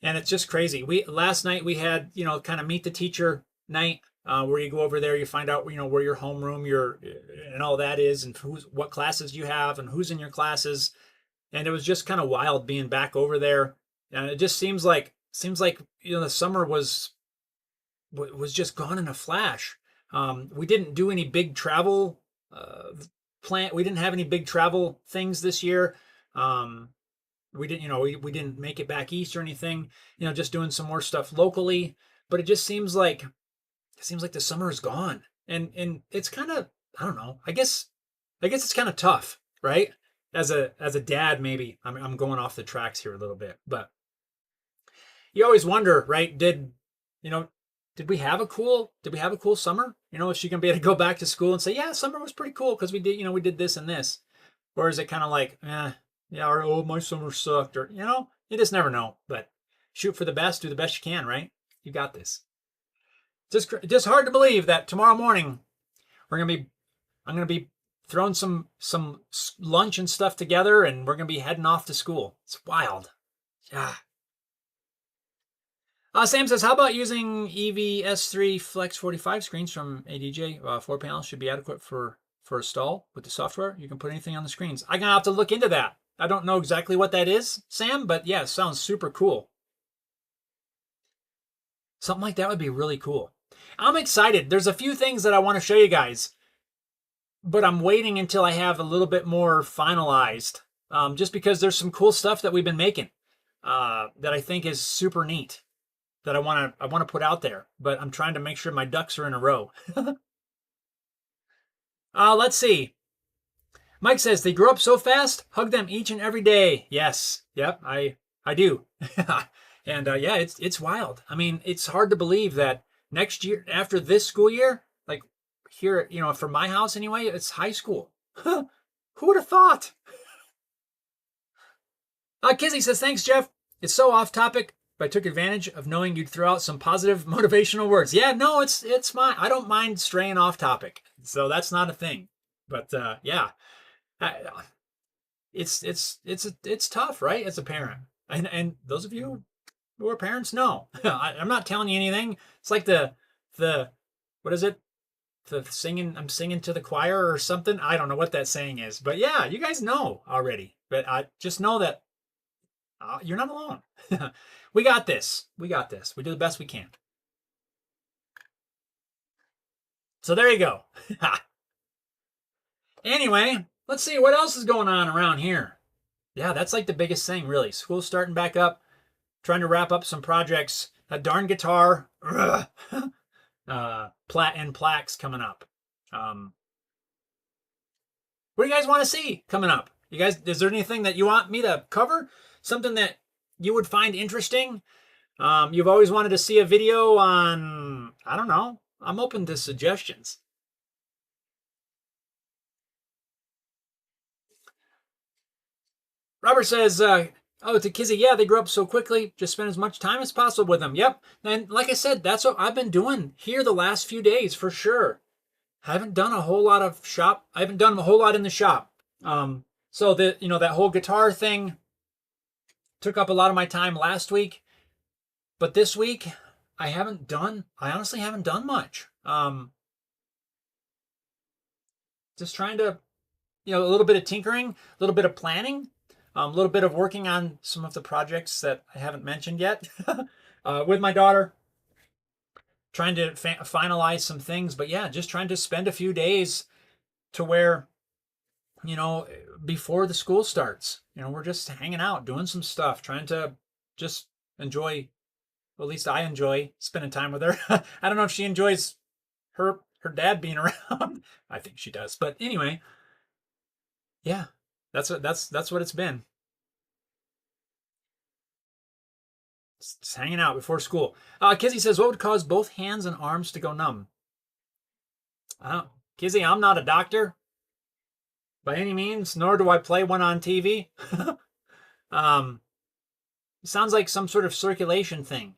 And it's just crazy. Last night we had, kind of meet the teacher night, where you go over there, you find out, where your homeroom, and all that is, and what classes you have and who's in your classes. And it was just kind of wild being back over there And it just seems like the summer was just gone in a flash. We didn't do any big travel We didn't have any big travel things this year. We didn't, we didn't make it back east or anything. Just doing some more stuff locally. But it just seems like the summer is gone, and it's kind of, I don't know. I guess it's kind of tough, right? As a dad, maybe I'm going off the tracks here a little bit, but you always wonder, right? Did we have a cool summer? Is she gonna be able to go back to school and say, yeah, summer was pretty cool because we did this and this, or is it kind of like, yeah, or oh, my summer sucked, or you just never know. But shoot for the best, do the best you can, right? You got this. Just hard to believe that tomorrow morning I'm gonna be throwing some lunch and stuff together, and we're gonna be heading off to school. It's wild. Yeah. Sam says, how about using EV-S3 Flex 45 screens from ADJ? 4 panels should be adequate for a stall with the software. You can put anything on the screens. I'm going to have to look into that. I don't know exactly what that is, Sam, but yeah, it sounds super cool. Something like that would be really cool. I'm excited. There's a few things that I want to show you guys, but I'm waiting until I have a little bit more finalized, just because there's some cool stuff that we've been making that I think is super neat, that I want to put out there, but I'm trying to make sure my ducks are in a row. Let's see. Mike says, they grow up so fast, hug them each and every day. Yes. Yep, I do. And yeah, it's wild. I mean, it's hard to believe that next year, after this school year, like here, for my house anyway, it's high school. Who would have thought? Kizzy says, thanks, Jeff. It's so off topic, but I took advantage of knowing you'd throw out some positive motivational words. Yeah, no, it's fine. I don't mind straying off topic, so that's not a thing. But yeah, it's tough, right? As a parent, and those of you who are parents know, I'm not telling you anything. It's like the what is it? The singing. I'm singing to the choir or something. I don't know what that saying is, but yeah, you guys know already. But I just know that you're not alone. We got this. We got this. We do the best we can. So there you go. Anyway, let's see what else is going on around here. Yeah, that's like the biggest thing, really. School's starting back up. Trying to wrap up some projects. That darn guitar. Plaques coming up. What do you guys want to see coming up? You guys, is there anything that you want me to cover? Something that you would find interesting? You've always wanted to see a video on, I don't know. I'm open to suggestions. Robert says, oh, to Kizzy, yeah, they grow up so quickly. Just spend as much time as possible with them. Yep. And like I said, that's what I've been doing here the last few days for sure. I haven't done a whole lot of shop. I haven't done a whole lot in the shop. So that whole guitar thing took up a lot of my time last week. But this week, I honestly haven't done much. Just trying to, a little bit of tinkering, a little bit of planning, a little bit of working on some of the projects that I haven't mentioned yet with my daughter. Trying to finalize some things. But yeah, just trying to spend a few days to where, before the school starts, we're just hanging out, doing some stuff, trying to just enjoy. Well, at least I enjoy spending time with her. I don't know if she enjoys her dad being around. I think she does. But anyway, yeah, that's what it's been. Just hanging out before school. Kizzy says, what would cause both hands and arms to go numb? Kizzy, I'm not a doctor by any means, nor do I play one on TV. It sounds like some sort of circulation thing.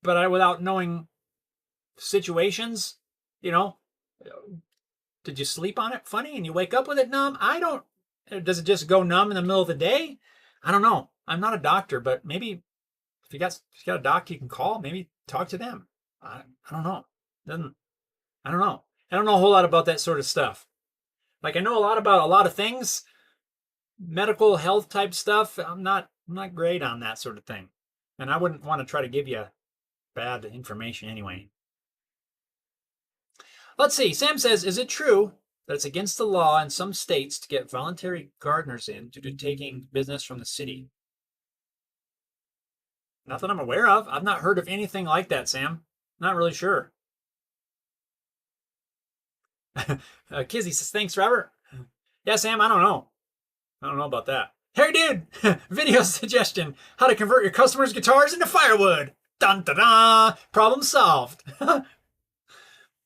But without knowing situations, did you sleep on it funny and you wake up with it numb? Does it just go numb in the middle of the day? I don't know. I'm not a doctor, but maybe if you got a doctor you can call, maybe talk to them. I don't know. I don't know. I don't know a whole lot about that sort of stuff. Like, I know a lot about a lot of things, medical health type stuff. I'm not I'm not great on that sort of thing. And I wouldn't want to try to give you bad information anyway. Let's see. Sam says, is it true that it's against the law in some states to get voluntary gardeners in due to taking business from the city? Not that I'm aware of. I've not heard of anything like that, Sam. Not really sure. Kizzy says, thanks, Robert. Yeah, Sam, I don't know. I don't know about that. Hey, dude, video suggestion, how to convert your customers' guitars into firewood. Dun, dun, dun. Problem solved.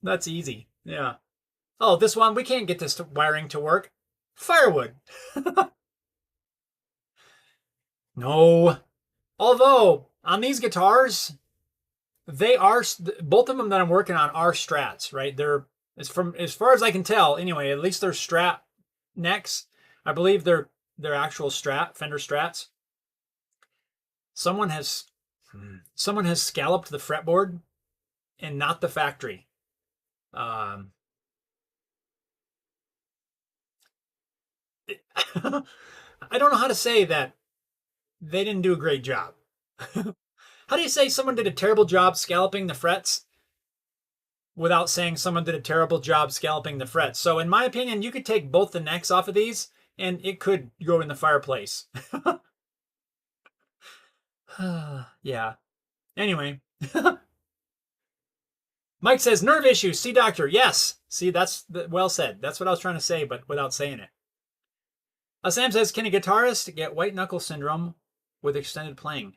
That's easy. Yeah. Oh, this one, we can't get this wiring to work. Firewood. No. Although, on these guitars, they are, both of them that I'm working on are Strats, right? They're, as far as I can tell, anyway, at least they're Strat necks. I believe they're actual Fender Strats. Someone has scalloped the fretboard and not the factory. I don't know how to say that they didn't do a great job. How do you say someone did a terrible job scalloping the frets without saying someone did a terrible job scalloping the frets? So in my opinion, you could take both the necks off of these and it could go in the fireplace. Yeah. Anyway. Mike says, nerve issues, see doctor. Yes. See, that's well said. That's what I was trying to say, but without saying it. Sam says, can a guitarist get white knuckle syndrome with extended playing?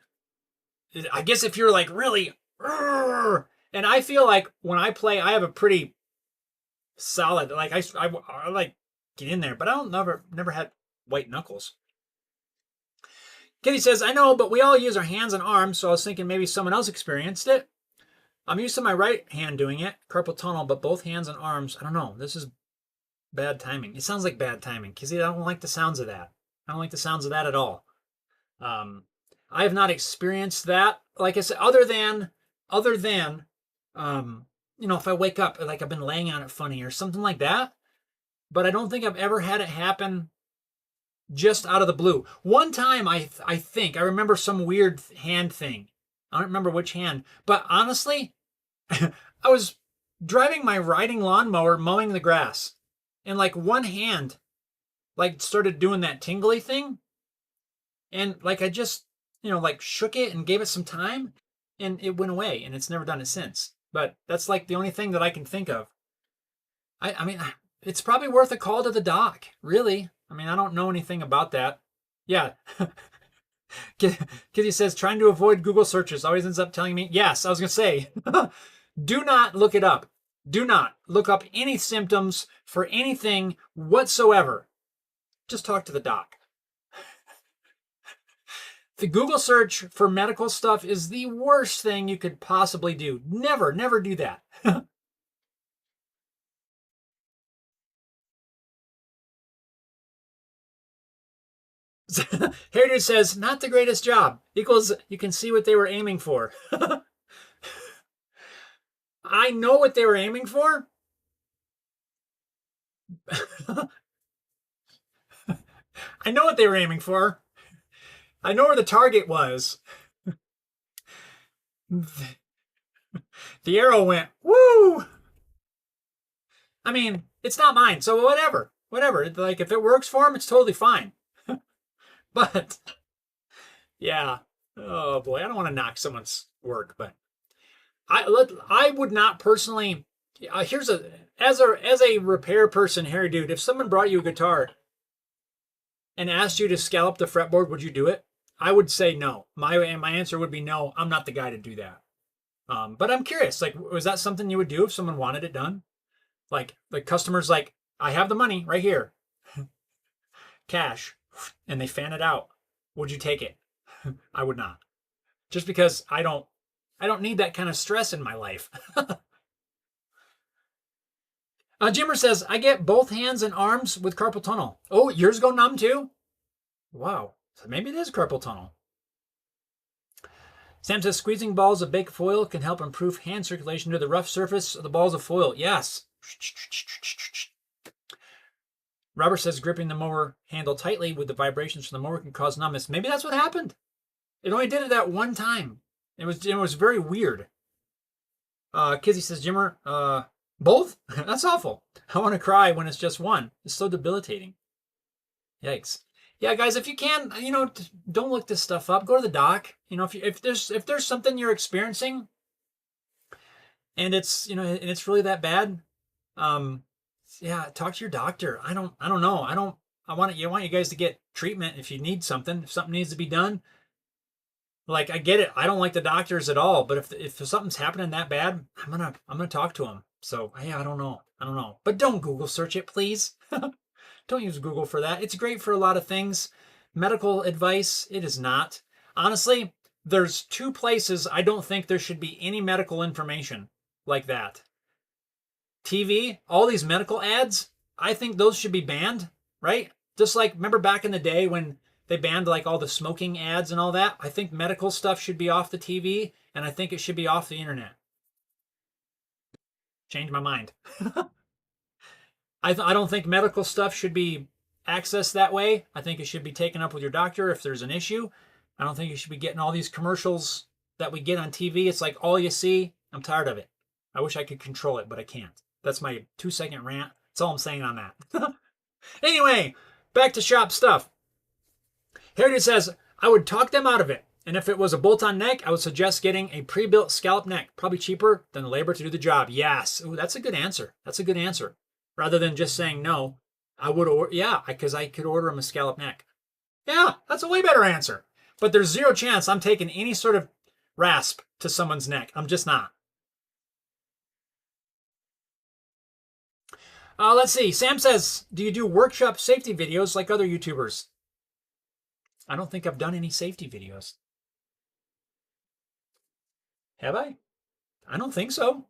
I guess if you're like really, and I feel like when I play, I have a pretty solid, like I like get in there, but I don't never had white knuckles. Kitty says, I know, but we all use our hands and arms, so I was thinking maybe someone else experienced it. I'm used to my right hand doing it, carpal tunnel, but both hands and arms, I don't know. This is bad timing. It sounds like bad timing, because I don't like the sounds of that. I don't like the sounds of that at all. I have not experienced that. Like I said, other than, if I wake up, like I've been laying on it funny or something like that. But I don't think I've ever had it happen just out of the blue. One time, I think, I remember some weird hand thing. I don't remember which hand. But honestly, I was driving my riding lawnmower, mowing the grass. And like one hand, like started doing that tingly thing. And like I just, like shook it and gave it some time. And it went away. And it's never done it since. But that's like the only thing that I can think of. I mean, it's probably worth a call to the doc, really. I mean, I don't know anything about that. Yeah. Kitty says, trying to avoid Google searches always ends up telling me, yes, I was going to say, do not look it up. Do not look up any symptoms for anything whatsoever. Just talk to the doc. The Google search for medical stuff is the worst thing you could possibly do. Never do that. Hairdo says, not the greatest job. Equals, you can see what they were aiming for. I know what they were aiming for. I know what they were aiming for. I know where the target was. The arrow went, woo! I mean, it's not mine, so whatever. Like, if it works for him, it's totally fine. But, yeah. Oh, boy, I don't want to knock someone's work, but I would not personally, as a repair person, Harry dude, if someone brought you a guitar and asked you to scallop the fretboard, would you do it? I would say no. My answer would be no. I'm not the guy to do that. But I'm curious, like, was that something you would do if someone wanted it done? Like customers, like, I have the money right here, cash, and they fan it out. Would you take it? I would not, just because I don't need that kind of stress in my life. Jimmer says, I get both hands and arms with carpal tunnel. Oh, yours go numb too? Wow. So maybe it is carpal tunnel. Sam says, squeezing balls of baked foil can help improve hand circulation to the rough surface of the balls of foil. Yes. Robert says gripping the mower handle tightly with the vibrations from the mower can cause numbness. Maybe that's what happened. It only did it that one time. It was very weird. Kizzy says, Jimmer, both? That's awful. I want to cry when it's just one. It's so debilitating. Yikes. Yeah, guys, if you can, don't look this stuff up. Go to the doc. If there's something you're experiencing and it's really that bad, yeah, talk to your doctor. I don't know. I want you guys to get treatment if you need something. If something needs to be done. Like, I get it. I don't like the doctors at all, but if something's happening that bad, I'm gonna talk to them. So yeah, I don't know. But don't Google search it, please. Don't use Google for that. It's great for a lot of things. Medical advice, it is not. Honestly, there's 2 places I don't think there should be any medical information like that. TV, all these medical ads, I think those should be banned, right? Just like, remember back in the day when they banned like all the smoking ads and all that? I think medical stuff should be off the TV, and I think it should be off the internet. Changed my mind. I don't think medical stuff should be accessed that way. I think it should be taken up with your doctor if there's an issue. I don't think you should be getting all these commercials that we get on TV. It's like all you see. I'm tired of it. I wish I could control it, but I can't. That's my 2-second rant. That's all I'm saying on that. Anyway, back to shop stuff. Heritage says, I would talk them out of it. And if it was a bolt-on neck, I would suggest getting a pre-built scallop neck. Probably cheaper than the labor to do the job. Yes. Ooh, that's a good answer. Rather than just saying no, I would order, because I could order them a scallop neck. Yeah, that's a way better answer. But there's 0 chance I'm taking any sort of rasp to someone's neck. I'm just not. Let's see. Sam says, do you do workshop safety videos like other YouTubers? I don't think I've done any safety videos. Have I? I don't think so.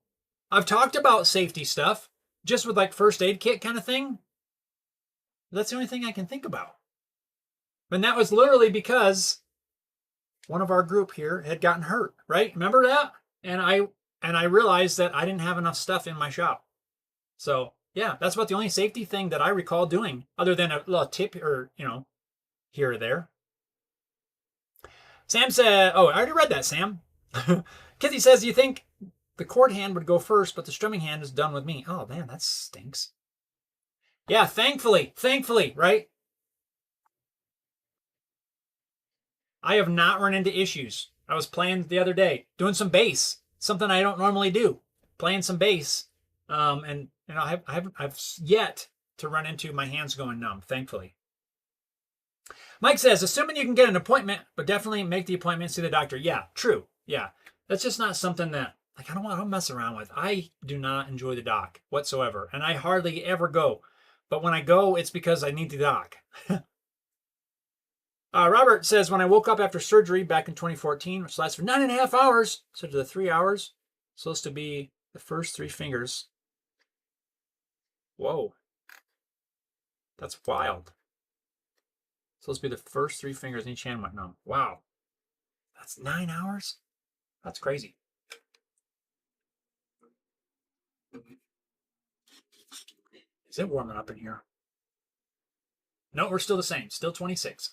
I've talked about safety stuff, just with like first aid kit kind of thing. That's the only thing I can think about. And that was literally because one of our group here had gotten hurt, right? Remember that? And I realized that I didn't have enough stuff in my shop. So yeah, that's about the only safety thing that I recall doing, other than a little tip or, here or there. Sam said, oh, I already read that, Sam. Kizzy says, do you think the cord hand would go first, but the strumming hand is done with me? Oh, man, that stinks. Yeah, thankfully, right? I have not run into issues. I was playing the other day, doing some bass, something I don't normally do, playing some bass. And I've yet to run into my hands going numb, thankfully. Mike says, assuming you can get an appointment, but definitely make the appointment, see the doctor. Yeah, true. Yeah, that's just not something that I don't mess around with. I do not enjoy the doc whatsoever, and I hardly ever go. But when I go, it's because I need the doc. Robert says, when I woke up after surgery back in 2014, which lasted for 9.5 hours, so to the 3 hours, supposed to be the first 3 fingers. Whoa. That's wild. Supposed to be the first 3 fingers in each hand went numb. Wow. That's 9 hours? That's crazy. Is it warming up in here? No, we're still the same. Still 26.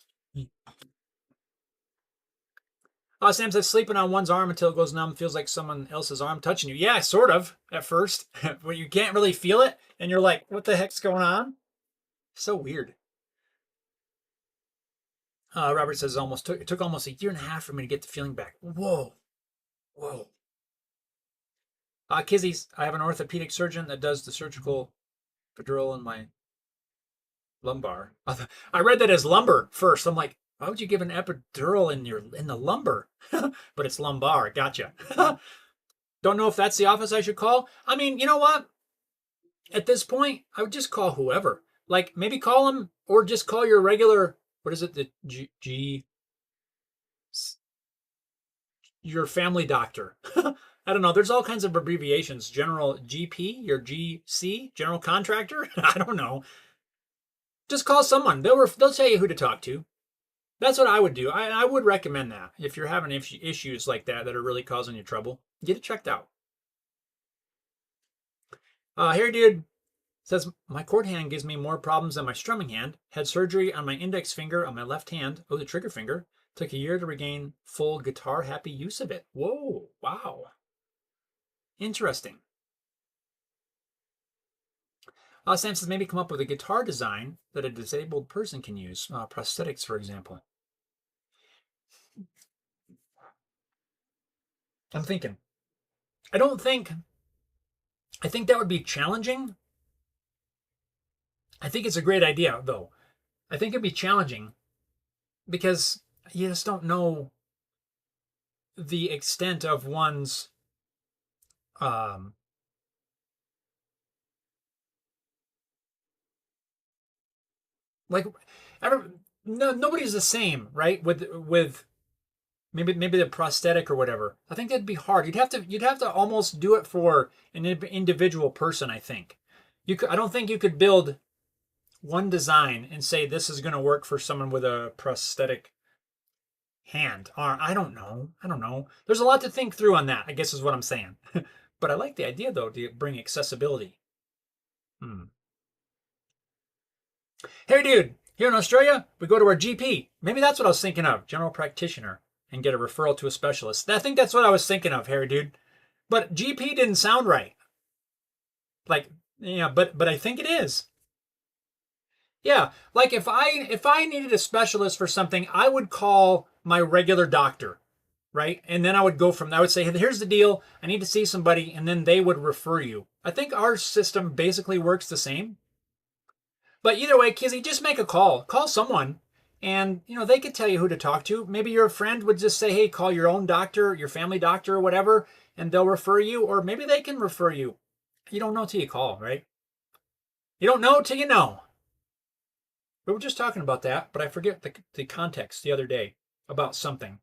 Sam says, sleeping on one's arm until it goes numb feels like someone else's arm touching you. Yeah, sort of, at first. When you can't really feel it, and you're like, what the heck's going on? So weird. Robert says, it took almost 1.5 years for me to get the feeling back. Whoa. Kizzy, I have an orthopedic surgeon that does the surgical epidural in my lumbar. I read that as lumbar first. I'm like, why would you give an epidural in the lumbar? But it's lumbar. Gotcha. Don't know if that's the office I should call. I mean, you know what? At this point, I would just call whoever. Like, maybe call them, or just call your regular, what is it? The your family doctor. I don't know. There's all kinds of abbreviations. General GP, your GC, general contractor. I don't know. Just call someone. They'll tell you who to talk to. That's what I would do. I would recommend that if you're having issues like that are really causing you trouble. Get it checked out. Here, dude Says, my chord hand gives me more problems than my strumming hand. Had surgery on my index finger on my left hand. Oh, the trigger finger. Took a year to regain full guitar-happy use of it. Whoa, wow. Interesting. Sam says, maybe come up with a guitar design that a disabled person can use. Prosthetics, for example. I'm thinking. I think that would be challenging. I think it's a great idea, though. I think it'd be challenging because you just don't know the extent of one's like nobody's the same, right? With maybe the prosthetic or whatever. I think that'd be hard. You'd have to almost do it for an individual person, I think. I don't think you could build one design and say this is going to work for someone with a prosthetic hand. Or I don't know. There's a lot to think through on that, I guess is what I'm saying. But I like the idea, though, to bring accessibility. Hey, dude, here in Australia, we go to our GP. Maybe that's what I was thinking of, general practitioner, and get a referral to a specialist. I think that's what I was thinking of, Harry, dude. But GP didn't sound right. Like, yeah, but I think it is. Yeah, like if I needed a specialist for something, I would call my regular doctor, right? And then I would go from there. I would say, here's the deal. I need to see somebody, and then they would refer you. I think our system basically works the same. But either way, Kizzy, just make a call. Call someone, and they could tell you who to talk to. Maybe your friend would just say, hey, call your own doctor, your family doctor, or whatever, and they'll refer you. Or maybe they can refer you. You don't know till you call, right? You don't know till you know. We were just talking about that, but I forget the context the other day about something.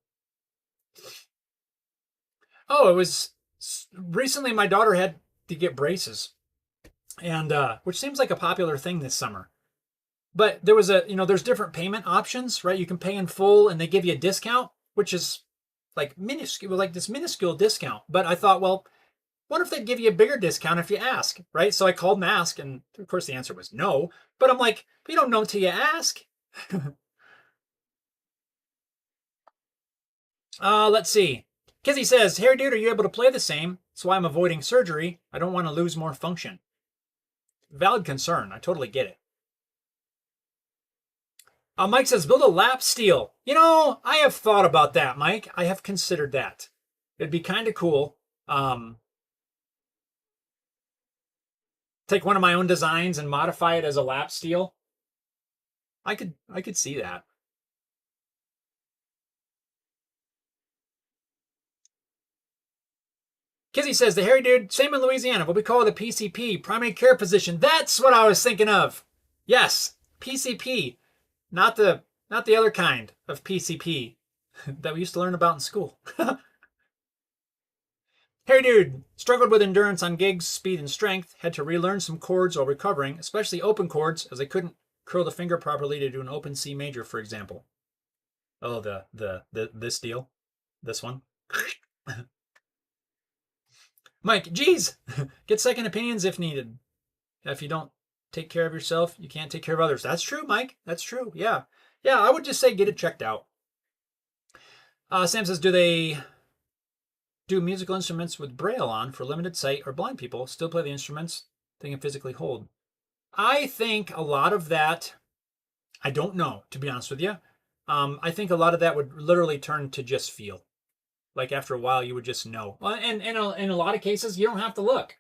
Oh, it was recently my daughter had to get braces, and which seems like a popular thing this summer. But there was there's different payment options, right? You can pay in full and they give you a discount, which is like minuscule, like this minuscule discount. But I thought, well, what if they'd give you a bigger discount if you ask, right? So I called and asked, and of course the answer was no. But I'm like, you don't know till you ask. Let's see. Kizzy says, Harry dude, are you able to play the same? That's why I'm avoiding surgery. I don't want to lose more function. Valid concern. I totally get it. Mike says, build a lap steel. I have thought about that, Mike. I have considered that. It'd be kind of cool. Take one of my own designs and modify it as a lap steel. I could see that. Kizzy says, the hairy dude, same in Louisiana, what we call the PCP, primary care physician. That's what I was thinking of. Yes, PCP, not the other kind of PCP that we used to learn about in school. Hairy dude, struggled with endurance on gigs, speed, and strength. Had to relearn some chords while recovering, especially open chords, as I couldn't curl the finger properly to do an open C major, for example. Oh, this deal, this one. Mike, geez, get second opinions if needed. If you don't take care of yourself, you can't take care of others. That's true, Mike. That's true. Yeah. Yeah, I would just say get it checked out. Sam says, do they do musical instruments with Braille on for limited sight or blind people? Still play the instruments they can physically hold? I think a lot of that, I don't know, to be honest with you. I think a lot of that would literally turn to just feel. Like after a while, you would just know. And in a lot of cases, you don't have to look.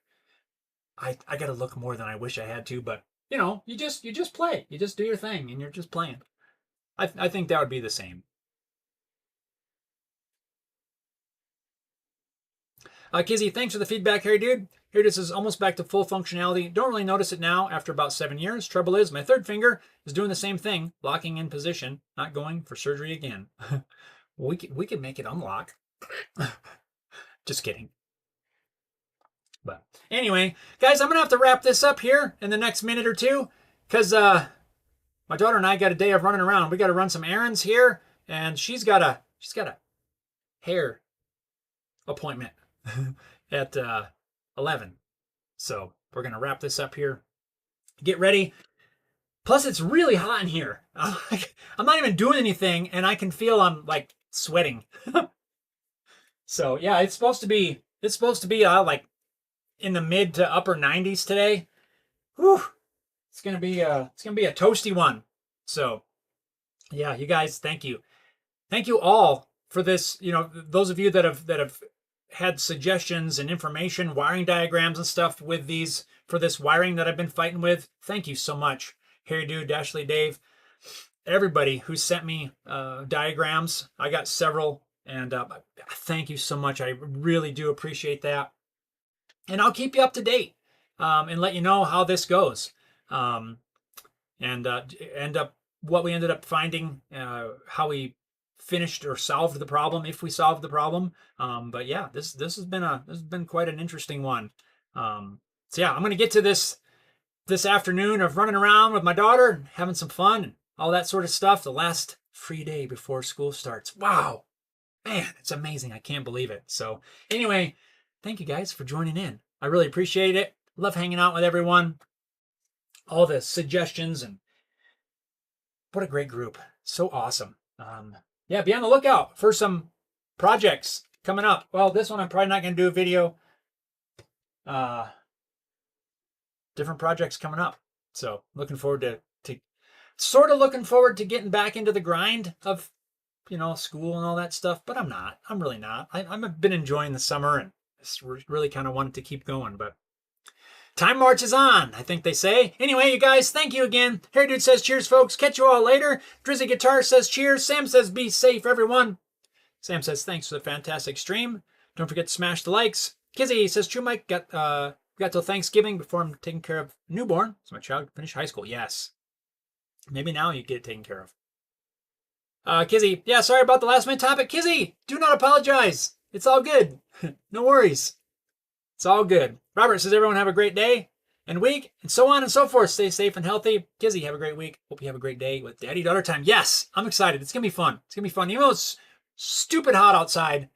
I got to look more than I wish I had to, but you just play. You just do your thing, and you're just playing. I think that would be the same. Kizzy, thanks for the feedback, Harry dude. Here this is almost back to full functionality. Don't really notice it now after about 7 years. Trouble is, my third finger is doing the same thing, locking in position, not going for surgery again. we could make it unlock. Just kidding. But anyway, guys, I'm gonna have to wrap this up here in the next minute or two, because my daughter and I got a day of running around. We got to run some errands here, and she's got a hair appointment at 11. So we're gonna wrap this up here. get ready. Plus, it's really hot in here. I'm not even doing anything, and I can feel I'm like sweating. So yeah, it's supposed to be like in the mid to upper 90s today. Whew. It's gonna be a toasty one. So yeah, you guys, thank you. Thank you all for this. You know, those of you that have had suggestions and information, wiring diagrams and stuff with these for this wiring that I've been fighting with. Thank you so much. Harry Dude, Dashley, Dave, everybody who sent me diagrams. I got several, and thank you so much. I really do appreciate that. And I'll keep you up to date and let you know how this goes. And what we ended up finding, how we finished or solved the problem, if we solved the problem. But yeah, this has been quite an interesting one. So yeah, I'm gonna get to this afternoon of running around with my daughter, having some fun and all that sort of stuff. The last free day before school starts. Wow, man, it's amazing. I can't believe it. So anyway, thank you guys for joining in. I really appreciate it. Love hanging out with everyone. All the suggestions, and what a great group. So awesome. Yeah, be on the lookout for some projects coming up. Well, this one I'm probably not going to do a video. Different projects coming up. So looking forward to looking forward to getting back into the grind of, school and all that stuff. But I'm not. I'm really not. I've been enjoying the summer and really kind of wanted to keep going. But time marches on, I think they say. Anyway, you guys, thank you again. Harry Dude says cheers, folks. Catch you all later. Drizzy Guitar says cheers. Sam says be safe, everyone. Sam says thanks for the fantastic stream. Don't forget to smash the likes. Kizzy says True Mike got till Thanksgiving before I'm taking care of newborn, so my child can finish high school. Yes. Maybe now you get it taken care of. Kizzy, yeah, sorry about the last minute topic. Kizzy, do not apologize. It's all good. No worries. It's all good. Robert says everyone have a great day and week, and so on and so forth. Stay safe and healthy. Kizzy, have a great week. Hope you have a great day with daddy-daughter time. Yes, I'm excited. It's going to be fun. It's going to be fun. Even though it's stupid hot outside,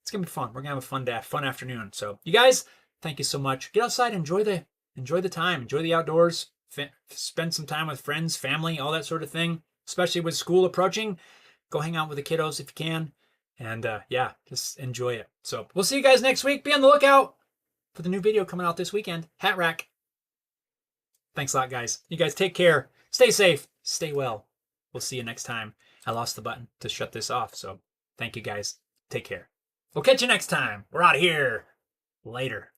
it's going to be fun. We're going to have a fun afternoon. So, you guys, thank you so much. Get outside, enjoy the time, enjoy the outdoors, spend some time with friends, family, all that sort of thing, especially with school approaching. Go hang out with the kiddos if you can. And yeah, just enjoy it. So we'll see you guys next week. Be on the lookout for the new video coming out this weekend. Hat rack. Thanks a lot, guys. You guys take care. Stay safe. Stay well. We'll see you next time. I lost the button to shut this off. So thank you, guys. Take care. We'll catch you next time. We're out of here. Later.